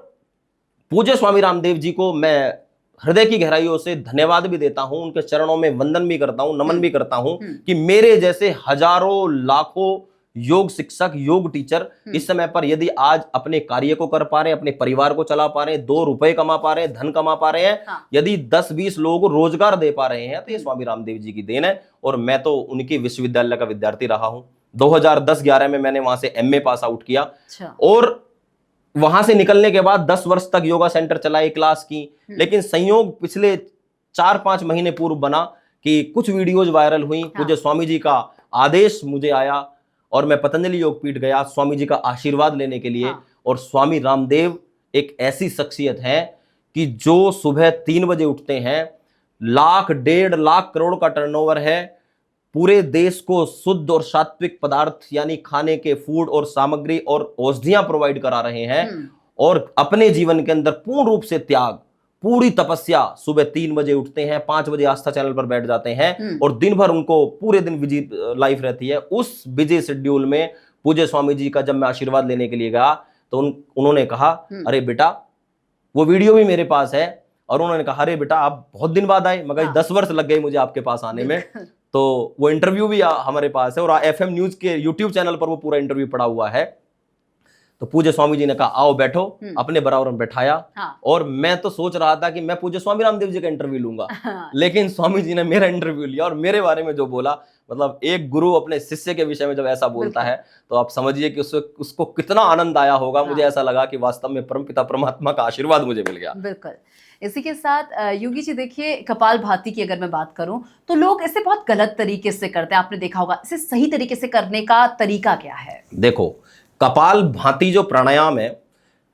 पूज्य स्वामी रामदेव जी को मैं हृदय की गहराइयों से धन्यवाद भी देता हूं, उनके चरणों में वंदन भी करता हूं, नमन भी करता हूं कि मेरे जैसे हजारों लाखों योग शिक्षक, योग टीचर इस समय पर यदि आज अपने कार्य को कर पा रहे हैं, अपने परिवार को चला पा रहे हैं, 2 रुपए कमा पा रहे हैं, धन कमा पा रहे हैं, यदि 10-20 लोगों को रोजगार दे पा रहे हैं, तो ये स्वामी रामदेव जी की देन है। और मैं तो उनकी विश्वविद्यालय का विद्यार्थी रहा हूं। 2010-11 में मैंने वहां से MA पास आउट किया और वहां से निकलने के बाद 10 वर्ष तक योगा सेंटर चलाए, क्लास की। लेकिन संयोग पिछले 4-5 महीने पूर्व बना कि कुछ वीडियोज वायरल हुई, पूज्य स्वामी जी का आदेश मुझे आया और मैं पतंजलि योगपीठ गया स्वामी जी का आशीर्वाद लेने के लिए। और स्वामी रामदेव एक ऐसी शख्सियत है कि जो सुबह 3 बजे उठते हैं, 1 लाख 1.5 लाख करोड़ का टर्नओवर है, पूरे देश को शुद्ध और सात्विक पदार्थ यानी खाने के फूड और सामग्री और औषधियां प्रोवाइड करा रहे हैं और अपने जीवन के अंदर पूर्ण रूप से त्याग, पूरी तपस्या, सुबह 3 बजे उठते हैं, 5 बजे आस्था चैनल पर बैठ जाते हैं और दिन भर उनको पूरे दिन बिजी लाइफ रहती है। उस बिजी शेड्यूल में पूज्य स्वामी जी का जब मैं आशीर्वाद लेने के लिए गया तो उन्होंने कहा, अरे बेटा, वो वीडियो भी मेरे पास है, और उन्होंने कहा, अरे बेटा आप बहुत दिन बाद आए, मगर 10 वर्ष लग गए मुझे आपके पास आने में। तो वो इंटरव्यू भी हमारे पास है और FM न्यूज के YouTube चैनल पर वो पूरा इंटरव्यू पड़ा हुआ है। तो पूज्य स्वामी जी ने कहा, आओ बैठो, अपने बराबर में बैठाया। और मैं तो सोच रहा था कि मैं पूज्य स्वामी रामदेव जी का इंटरव्यू लूंगा, लेकिन स्वामी जी ने मेरा इंटरव्यू लिया और मेरे बारे में जो बोला, मतलब एक गुरु अपने शिष्य के विषय में जब ऐसा बोलता है तो आप समझिए कि उसको कितना आनंद आया होगा। मुझे ऐसा लगा कि वास्तव में परमपिता परमात्मा का आशीर्वाद मुझे मिल गया। बिल्कुल। इसी के साथ योगी जी देखिए, कपालभाति की अगर मैं बात करूं तो लोग इसे बहुत गलत तरीके से करते हैं, आपने देखा होगा। इसे सही तरीके से करने का तरीका क्या है? देखो, कपालभाति जो प्राणायाम है,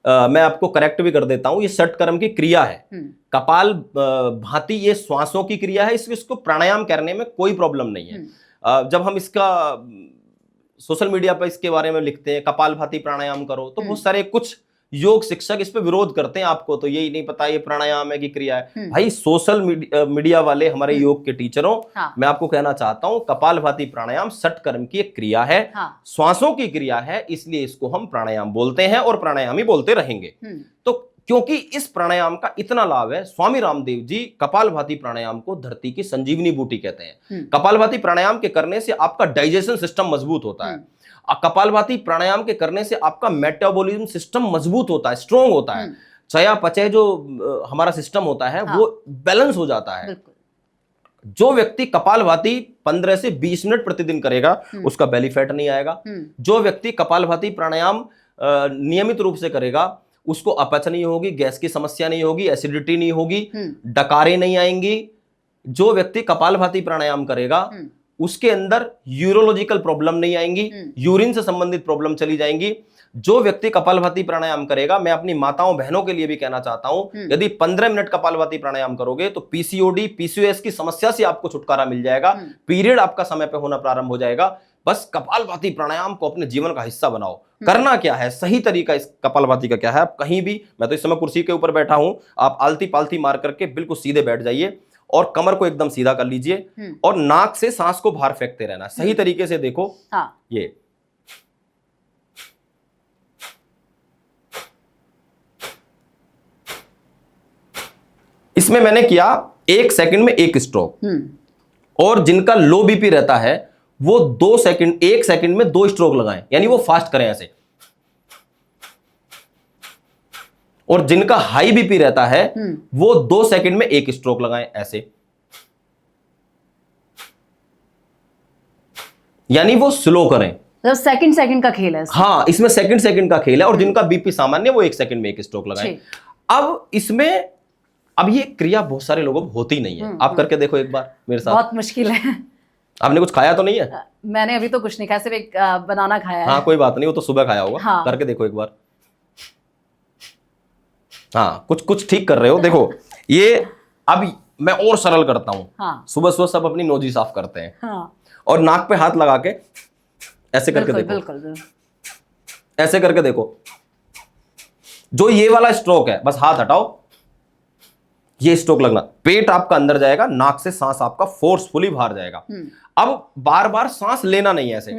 मैं आपको करेक्ट भी कर देता हूं, ये षटकर्म की क्रिया है। कपाल भाति ये श्वासों की क्रिया है, इसको प्राणायाम करने में कोई प्रॉब्लम नहीं है। जब हम इसका सोशल मीडिया पर इसके बारे में लिखते हैं, कपालभाति प्राणायाम करो, तो बहुत सारे कुछ योग शिक्षक इस पे विरोध करते हैं। आपको तो यही नहीं पता ये प्राणायाम है कि क्रिया है। भाई सोशल मीडिया वाले हमारे योग के टीचरों, मैं आपको कहना चाहता हूं, कपालभाति प्राणायाम षटकर्म की एक क्रिया है, श्वासों की क्रिया है, इसलिए इसको हम प्राणायाम बोलते हैं और प्राणायाम ही बोलते रहेंगे। तो क्योंकि इस प्राणायाम का इतना लाभ है, स्वामी रामदेव जी कपालभाति प्राणायाम को धरती की संजीवनी बूटी कहते हैं। कपालभाति प्राणायाम के करने से आपका डाइजेशन सिस्टम मजबूत होता है। कपालभाति प्राणायाम के करने से आपका मेटाबॉलिज्म सिस्टम मजबूत होता है, स्ट्रॉन्ग होता है। चयापचय जो हमारा सिस्टम होता है वो बैलेंस हो जाता है। जो व्यक्ति कपालभाति 15 से 20 मिनट प्रतिदिन करेगा उसका बेली फैट नहीं आएगा। जो व्यक्ति कपालभाति प्राणायाम नियमित रूप से करेगा उसको अपच नहीं होगी, गैस की समस्या नहीं होगी, एसिडिटी नहीं होगी, डकारें नहीं आएंगी। जो व्यक्ति कपालभाति प्राणायाम करेगा उसके अंदर यूरोलॉजिकल प्रॉब्लम नहीं आएंगी, यूरिन से संबंधित प्रॉब्लम चली जाएंगी। जो व्यक्ति कपालभाति प्राणायाम करेगा, मैं अपनी माताओं बहनों के लिए भी कहना चाहता हूं, यदि 15 मिनट कपालभाति प्राणायाम करोगे तो पीसीओडी पीसीओएस की समस्या से आपको छुटकारा मिल जाएगा, पीरियड आपका समय पे होना प्रारंभ हो जाएगा। बस कपालभाति प्राणायाम को अपने जीवन का हिस्सा बनाओ। करना क्या है, सही तरीका इस कपालभाति का क्या है, आप कहीं भी, मैं तो इस समय कुर्सी के ऊपर बैठा हूं, आप आलती पालती मार करके बिल्कुल सीधे बैठ जाइए और कमर को एकदम सीधा कर लीजिए और नाक से सांस को बाहर फेंकते रहना। सही तरीके से देखो। हाँ। ये इसमें मैंने किया 1 सेकंड में 1 स्ट्रोक, और जिनका लो बीपी रहता है वो 1 सेकंड में 2 स्ट्रोक लगाएं, यानी वो फास्ट करें ऐसे। और जिनका हाई बीपी रहता है वो 2 सेकंड में 1 स्ट्रोक लगाएं ऐसे, यानी वो स्लो करें। तो सेकंड का खेल है इसमें। हाँ, इसमें सेकंड का खेल है। और जिनका बीपी सामान्य वो 1 सेकंड में 1 स्ट्रोक लगाएं। अब इसमें अब ये क्रिया बहुत सारे लोगों को होती नहीं है। आप करके देखो एक बार मेरे साथ। बहुत मुश्किल है। आपने कुछ खाया तो नहीं है? मैंने अभी तो कुछ नहीं खाया, सिर्फ एक बनाना खाया है। हाँ, कोई बात नहीं, वो तो सुबह खाया होगा। हाँ। करके देखो एक बार। हाँ, कुछ ठीक कर रहे हो। देखो ये अब मैं और सरल करता हूं। हाँ। सुबह सुबह सब अपनी नोजी साफ करते हैं। हाँ। और नाक पे हाथ लगा के ऐसे करके देखो। बिल्कुल। ऐसे करके देखो। जो ये वाला स्ट्रोक है, बस हाथ हटाओ, ये स्ट्रोक लगना, पेट आपका अंदर जाएगा, नाक से सांस आपका फोर्सफुली बाहर जाएगा। अब बार बार सांस लेना नहीं है ऐसे,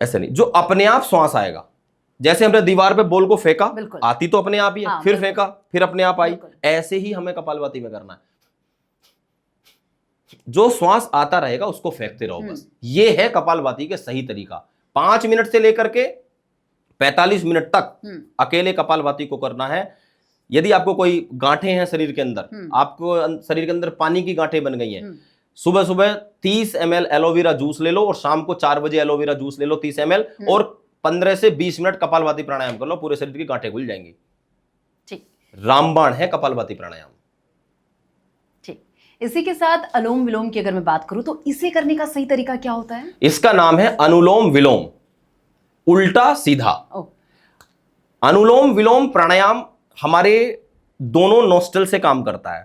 ऐसे नहीं, जो अपने आप सांस आएगा। जैसे हमने दीवार पे बॉल को फेंका, आती तो अपने आप ही है। हाँ, फिर फेंका, फिर अपने आप आई। ऐसे ही हमें कपालभाति में करना है। जो श्वास आता रहेगा उसको फेंकते रहो, बस। ये है कपालभाति के सही तरीका। 5 मिनट से लेकर के 45 मिनट तक अकेले कपालभाति को करना है। यदि आपको कोई गांठें हैं शरीर के अंदर, आपको शरीर के अंदर पानी की गांठें बन गई हैं, सुबह सुबह 30 ml एलोवेरा जूस ले लो और शाम को 4 बजे एलोवेरा जूस ले लो 30 ml, और 15 से 20 मिनट कपालभाति प्राणायाम कर लो, पूरे शरीर की गांठें खुल जाएंगी। ठीक। रामबाण है कपालभाति प्राणायाम। ठीक। इसी के साथ अनुलोम विलोम की अगर मैं बात करूं तो इसे करने का सही तरीका क्या होता है? इसका नाम है अनुलोम विलोम, उल्टा सीधा। अनुलोम विलोम प्राणायाम हमारे दोनों नोस्ट्रल से काम करता है।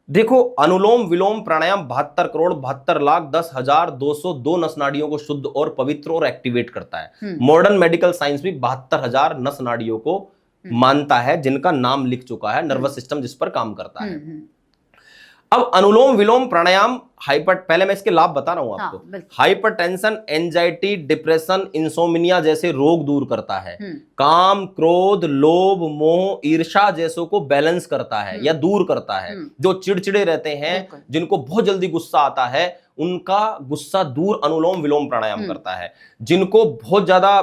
देखो, अनुलोम विलोम प्राणायाम 72,72,10,202 नस नाड़ियों को शुद्ध और पवित्र और एक्टिवेट करता है। मॉडर्न मेडिकल साइंस भी 72,000 नस नाड़ियों को मानता है, जिनका नाम लिख चुका है, नर्वस सिस्टम जिस पर काम करता है। अब अनुलोम विलोम प्राणायाम पहले मैं इसके लाभ बता रहा हूं आपको। हाइपरटेंशन, एंजाइटी, डिप्रेशन, इंसोमिनिया जैसे रोग दूर करता है। काम, क्रोध, लोभ, मोह, ईर्ष्या जैसों को बैलेंस करता है या दूर करता है। जो चिड़चिड़े रहते हैं, जिनको बहुत जल्दी गुस्सा आता है, उनका गुस्सा दूर अनुलोम विलोम प्राणायाम करता है। जिनको बहुत ज्यादा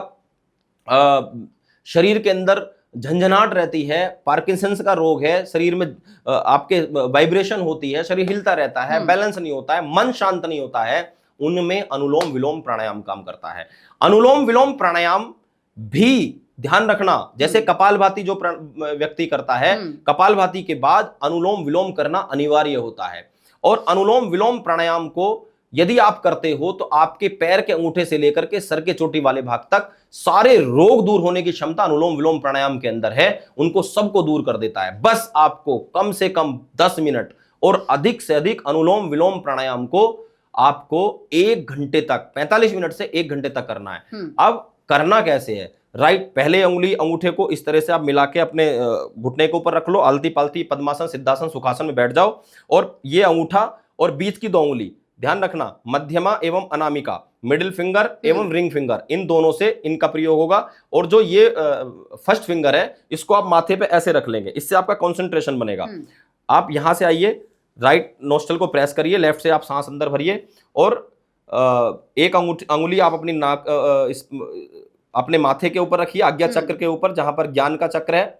शरीर के अंदर झंझनाहट रहती है, पार्किंसंस का रोग है, शरीर में आपके वाइब्रेशन होती है, शरीर हिलता रहता है, बैलेंस नहीं होता है, मन शांत नहीं होता है, उनमें अनुलोम विलोम प्राणायाम काम करता है। अनुलोम विलोम प्राणायाम भी ध्यान रखना, जैसे कपालभाति जो व्यक्ति करता है, कपालभाति के बाद अनुलोम विलोम करना अनिवार्य होता है। और अनुलोम विलोम प्राणायाम को यदि आप करते हो तो आपके पैर के अंगूठे से लेकर के सर के चोटी वाले भाग तक सारे रोग दूर होने की क्षमता अनुलोम विलोम प्राणायाम के अंदर है। उनको सबको दूर कर देता है। बस आपको कम से कम 10 मिनट और अधिक से अधिक अनुलोम विलोम प्राणायाम को आपको 1 घंटे तक, 45 मिनट से 1 घंटे तक करना है। अब करना कैसे है? राइट, पहले उंगली अंगूठे को इस तरह से आप मिला के अपने घुटने के ऊपर रख लो, आलती पालती पद्मासन, सिद्धासन, सुखासन में बैठ जाओ, और ये अंगूठा और बीच की 2 उंगली, ध्यान रखना, मध्यमा एवं अनामिका, मिडिल फिंगर एवं रिंग फिंगर, इन दोनों से इनका प्रयोग होगा। और जो ये फर्स्ट फिंगर है, इसको आप माथे पे ऐसे रख लेंगे, इससे आपका कंसंट्रेशन बनेगा। आप यहां से आइए, राइट नोस्ट्रल को प्रेस करिए, लेफ्ट से आप सांस अंदर भरिए, और एक अंगुली आप अपनी नाक अपने माथे के ऊपर रखिए, आज्ञा चक्र के ऊपर, जहां पर ज्ञान का चक्र है,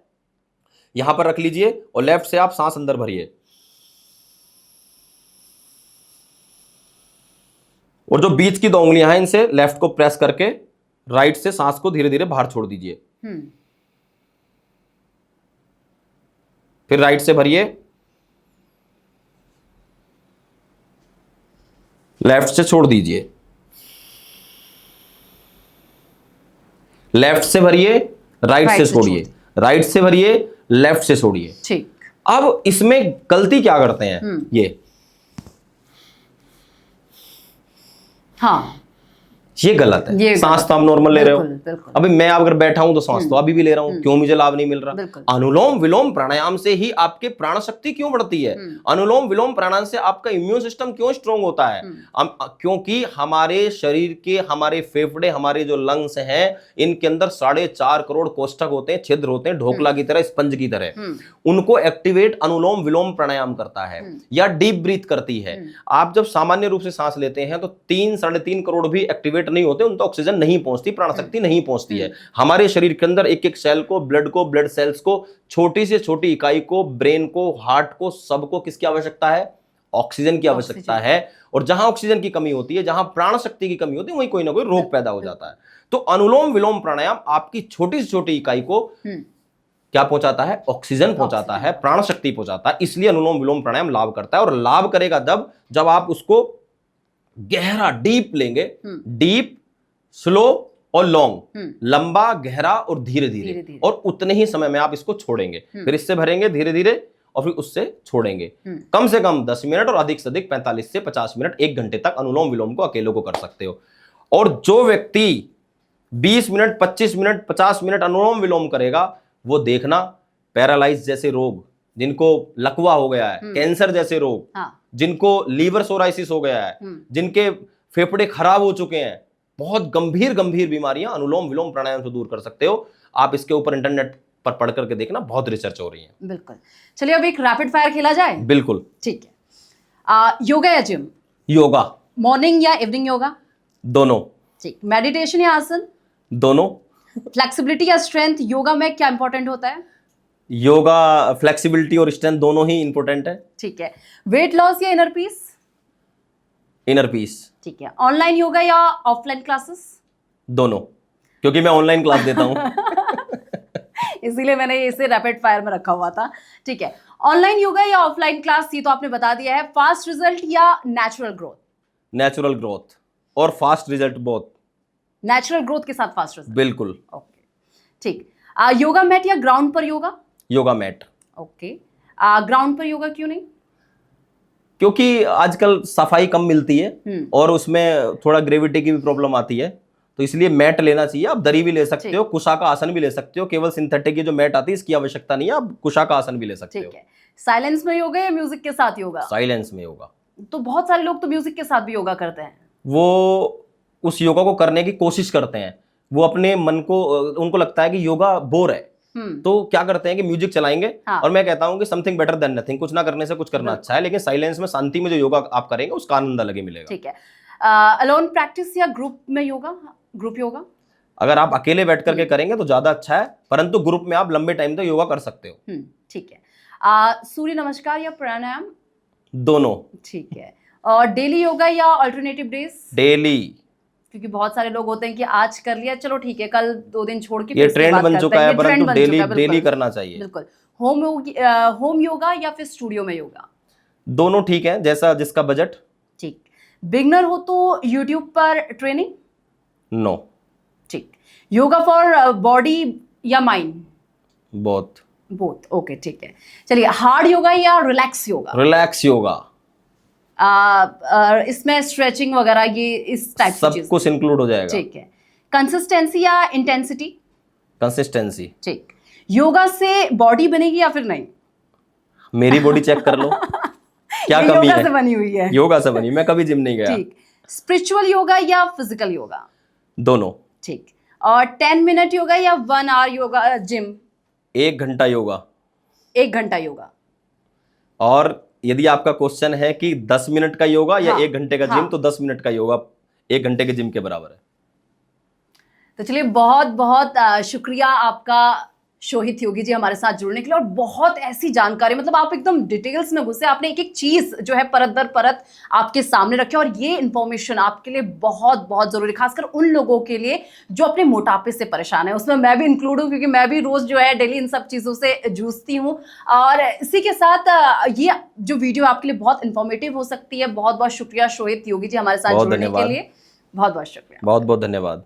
यहां पर रख लीजिए, और लेफ्ट से आप सांस अंदर भरिए। और जो बीच की 2 उंगलियां हैं, इनसे लेफ्ट को प्रेस करके राइट से सांस को धीरे धीरे बाहर छोड़ दीजिए। फिर राइट से भरिए, लेफ्ट से छोड़ दीजिए, लेफ्ट से भरिए, राइट Right से से छोड़िए, राइट से भरिए, लेफ्ट से छोड़िए। ठीक। अब इसमें गलती क्या करते हैं ये हाँ, ये गलत है। ये सांस गलत तो आप नॉर्मल ले रहे हो, बिल्कुल, बिल्कुल। अभी मैं अगर बैठा हूं तो सांस तो अभी भी ले रहा हूं, क्यों मुझे लाभ नहीं मिल रहा? बिल्कुल। अनुलोम विलोम प्राणायाम से ही आपके प्राण शक्ति क्यों बढ़ती है? अनुलोम विलोम प्राणायाम से आपका इम्यून सिस्टम क्यों स्ट्रांग होता है? क्योंकि हमारे शरीर के, हमारे फेफड़े, हमारे जो लंग्स हैं, इनके अंदर 4.5 करोड़ कोष्ठक होते हैं, छिद्र होते हैं, ढोकला की तरह, स्पंज की तरह। उनको एक्टिवेट अनुलोम विलोम प्राणायाम करता है या डीप ब्रीथ करती है। आप जब सामान्य रूप से सांस लेते हैं तो 3-3.5 करोड़ भी एक्टिवेट नहीं होते, उन तो ऑक्सीजन नहीं पहुंचती, प्राण शक्ति नहीं पहुंचती है। हमारे शरीर के अंदर एक एक सेल को, ब्लड सेल्स को, छोटी से छोटी इकाई को, ब्रेन को, हार्ट को, सबको किसकी आवश्यकता है? ऑक्सीजन की आवश्यकता है। और जहां ऑक्सीजन की कमी होती है, जहां प्राण शक्ति की कमी होती है, वहीं कोई ना कोई रोग पैदा हो जाता है। तो अनुलोम विलोम प्राणायाम आपकी छोटी से छोटी इकाई को क्या पहुंचाता है? ऑक्सीजन पहुंचाता है, प्राण शक्ति पहुंचाता है। इसलिए अनुलोम विलोम प्राणायाम लाभ करता है। और लाभ करेगा जब आप उसको गहरा डीप लेंगे, डीप, स्लो और लॉन्ग, लंबा, गहरा और धीरे धीरे, और उतने ही समय में आप इसको छोड़ेंगे। फिर इससे भरेंगे धीरे धीरे और फिर उससे छोड़ेंगे। कम से कम 10 मिनट और अधिक से अधिक 45 से 50 मिनट, 1 घंटे तक अनुलोम विलोम को अकेले को कर सकते हो। और जो व्यक्ति 20 मिनट, 25 मिनट, 50 मिनट अनुलोम विलोम करेगा, वो देखना पैरालाइज जैसे रोग, जिनको लकवा हो गया है, कैंसर जैसे रोग, जिनको लीवर सोराइसिस हो गया है, जिनके फेफड़े खराब हो चुके हैं, बहुत गंभीर बीमारियां अनुलोम विलोम प्राणायाम से दूर कर सकते हो। आप इसके ऊपर इंटरनेट पर पढ़ करके देखना, बहुत रिसर्च हो रही है। बिल्कुल। चलिए अब एक रैपिड फायर खेला जाए। बिल्कुल, ठीक है। योगा या जिम? योगा। मॉर्निंग या इवनिंग योगा? दोनों। ठीक। मेडिटेशन या आसन? दोनों। फ्लेक्सिबिलिटी या स्ट्रेंथ? योगा में क्या इंपॉर्टेंट होता है? योगा फ्लेक्सिबिलिटी और स्ट्रेंथ दोनों ही इंपॉर्टेंट है। ठीक है। वेट लॉस या इनर पीस? Inner peace. ठीक है। ऑनलाइन योगा या ऑफलाइन क्लासेस? दोनों, क्योंकि मैं ऑनलाइन क्लास देता हूं। इसीलिए मैंने इसे रैपिड फायर में रखा हुआ था। ठीक है। ऑनलाइन योगा या ऑफलाइन क्लास, ये तो आपने बता दिया है। फास्ट रिजल्ट या नेचुरल ग्रोथ? नेचुरल ग्रोथ और fast result both. Natural growth के साथ फास्ट रिजल्ट? बिल्कुल। ओके, ठीक। योगा मैट या ग्राउंड पर yoga? Yoga mat. Okay. Ground पर योगा क्यों नहीं? क्योंकि आजकल सफाई कम मिलती है और उसमें थोड़ा ग्रेविटी की भी प्रॉब्लम आती है, तो इसलिए मैट लेना चाहिए। आप दरी भी ले सकते हो, कुशा का आसन भी ले सकते हो। केवल सिंथेटिक की जो मैट आती है इसकी आवश्यकता नहीं है, आप कुशा का आसन भी ले सकते हो। ठीक है। साइलेंस में योगा या म्यूजिक के साथ योगा? साइलेंस में योगा। तो बहुत सारे लोग तो म्यूजिक के साथ भी योगा करते हैं। वो उस योगा को करने की कोशिश करते हैं, वो अपने मन को, उनको लगता है कि योगा बोर है, तो क्या करते हैं कि म्यूजिक चलाएंगे। और मैं कहता हूं कि समथिंग बेटर देन नथिंग, कुछ ना करने से कुछ करना अच्छा है, लेकिन साइलेंस में, शांति में जो योगा आप करेंगे उसका आनंद अलग ही मिलेगा। ठीक है। अलोन प्रैक्टिस या ग्रुप में योगा? ग्रुप योगा अगर आप अकेले बैठ करके करेंगे तो ज्यादा अच्छा है, परंतु ग्रुप में आप लंबे टाइम तक योगा कर सकते हो। ठीक है। सूर्य नमस्कार या प्राणायाम? दोनों। ठीक है। और डेली योगा या अल्टरनेटिव डेज? डेली। क्योंकि बहुत सारे लोग होते हैं कि आज कर लिया, चलो ठीक है, कल 2 दिन छोड़ के ये ट्रेंड बन चुका है, परंतु डेली करना चाहिए। बिल्कुल। होम योगा या फिर स्टूडियो में योगा? दोनों ठीक है, जैसा जिसका बजट। ठीक। बिगनर हो तो यूट्यूब पर ट्रेनिंग? नो। ठीक। योगा फॉर बॉडी या माइंड? बोथ। ओके, ठीक है। चलिए, हार्ड योगा या रिलैक्स योगा? रिलैक्स योगा। इसमें स्ट्रेचिंग वगैरह ये इस टाइप की चीज सब कुछ इंक्लूड हो जाएगा। ठीक है। कंसिस्टेंसी या इंटेंसिटी? कंसिस्टेंसी। ठीक। योगा से बॉडी बनेगी या फिर नहीं? मेरी बॉडी चेक कर लो, क्या कमी है? योगा से बनी हुई है। योगा से बनी, मैं कभी जिम नहीं गया। ठीक। स्पिरिचुअल योगा या फिजिकल योगा? दोनों। ठीक। और 10 मिनट योगा या 1 आवर योगा जिम? 1 घंटा योगा। 1 घंटा योगा। और यदि आपका क्वेश्चन है कि 10 मिनट का योगा या 1 घंटे का जिम, तो 10 मिनट का योगा 1 घंटे के जिम के बराबर है। तो चलिए, बहुत बहुत शुक्रिया आपका शोहित योगी जी हमारे साथ जुड़ने के लिए, और बहुत ऐसी जानकारी, मतलब आप एकदम डिटेल्स में घुसे, आपने एक एक चीज जो है परत दर परत आपके सामने रखी, और ये इन्फॉर्मेशन आपके लिए बहुत बहुत जरूरी, खासकर उन लोगों के लिए जो अपने मोटापे से परेशान है। उसमें मैं भी इंक्लूड हूँ, क्योंकि मैं भी रोज जो है डेली इन सब चीजों से जूझती हूँ। और इसी के साथ ये जो वीडियो आपके लिए बहुत इंफॉर्मेटिव हो सकती है। बहुत बहुत शुक्रिया शोहित योगी जी हमारे साथ बहुत जुड़ने के धन्यवाद। लिए, बहुत बहुत शुक्रिया। बहुत बहुत धन्यवाद।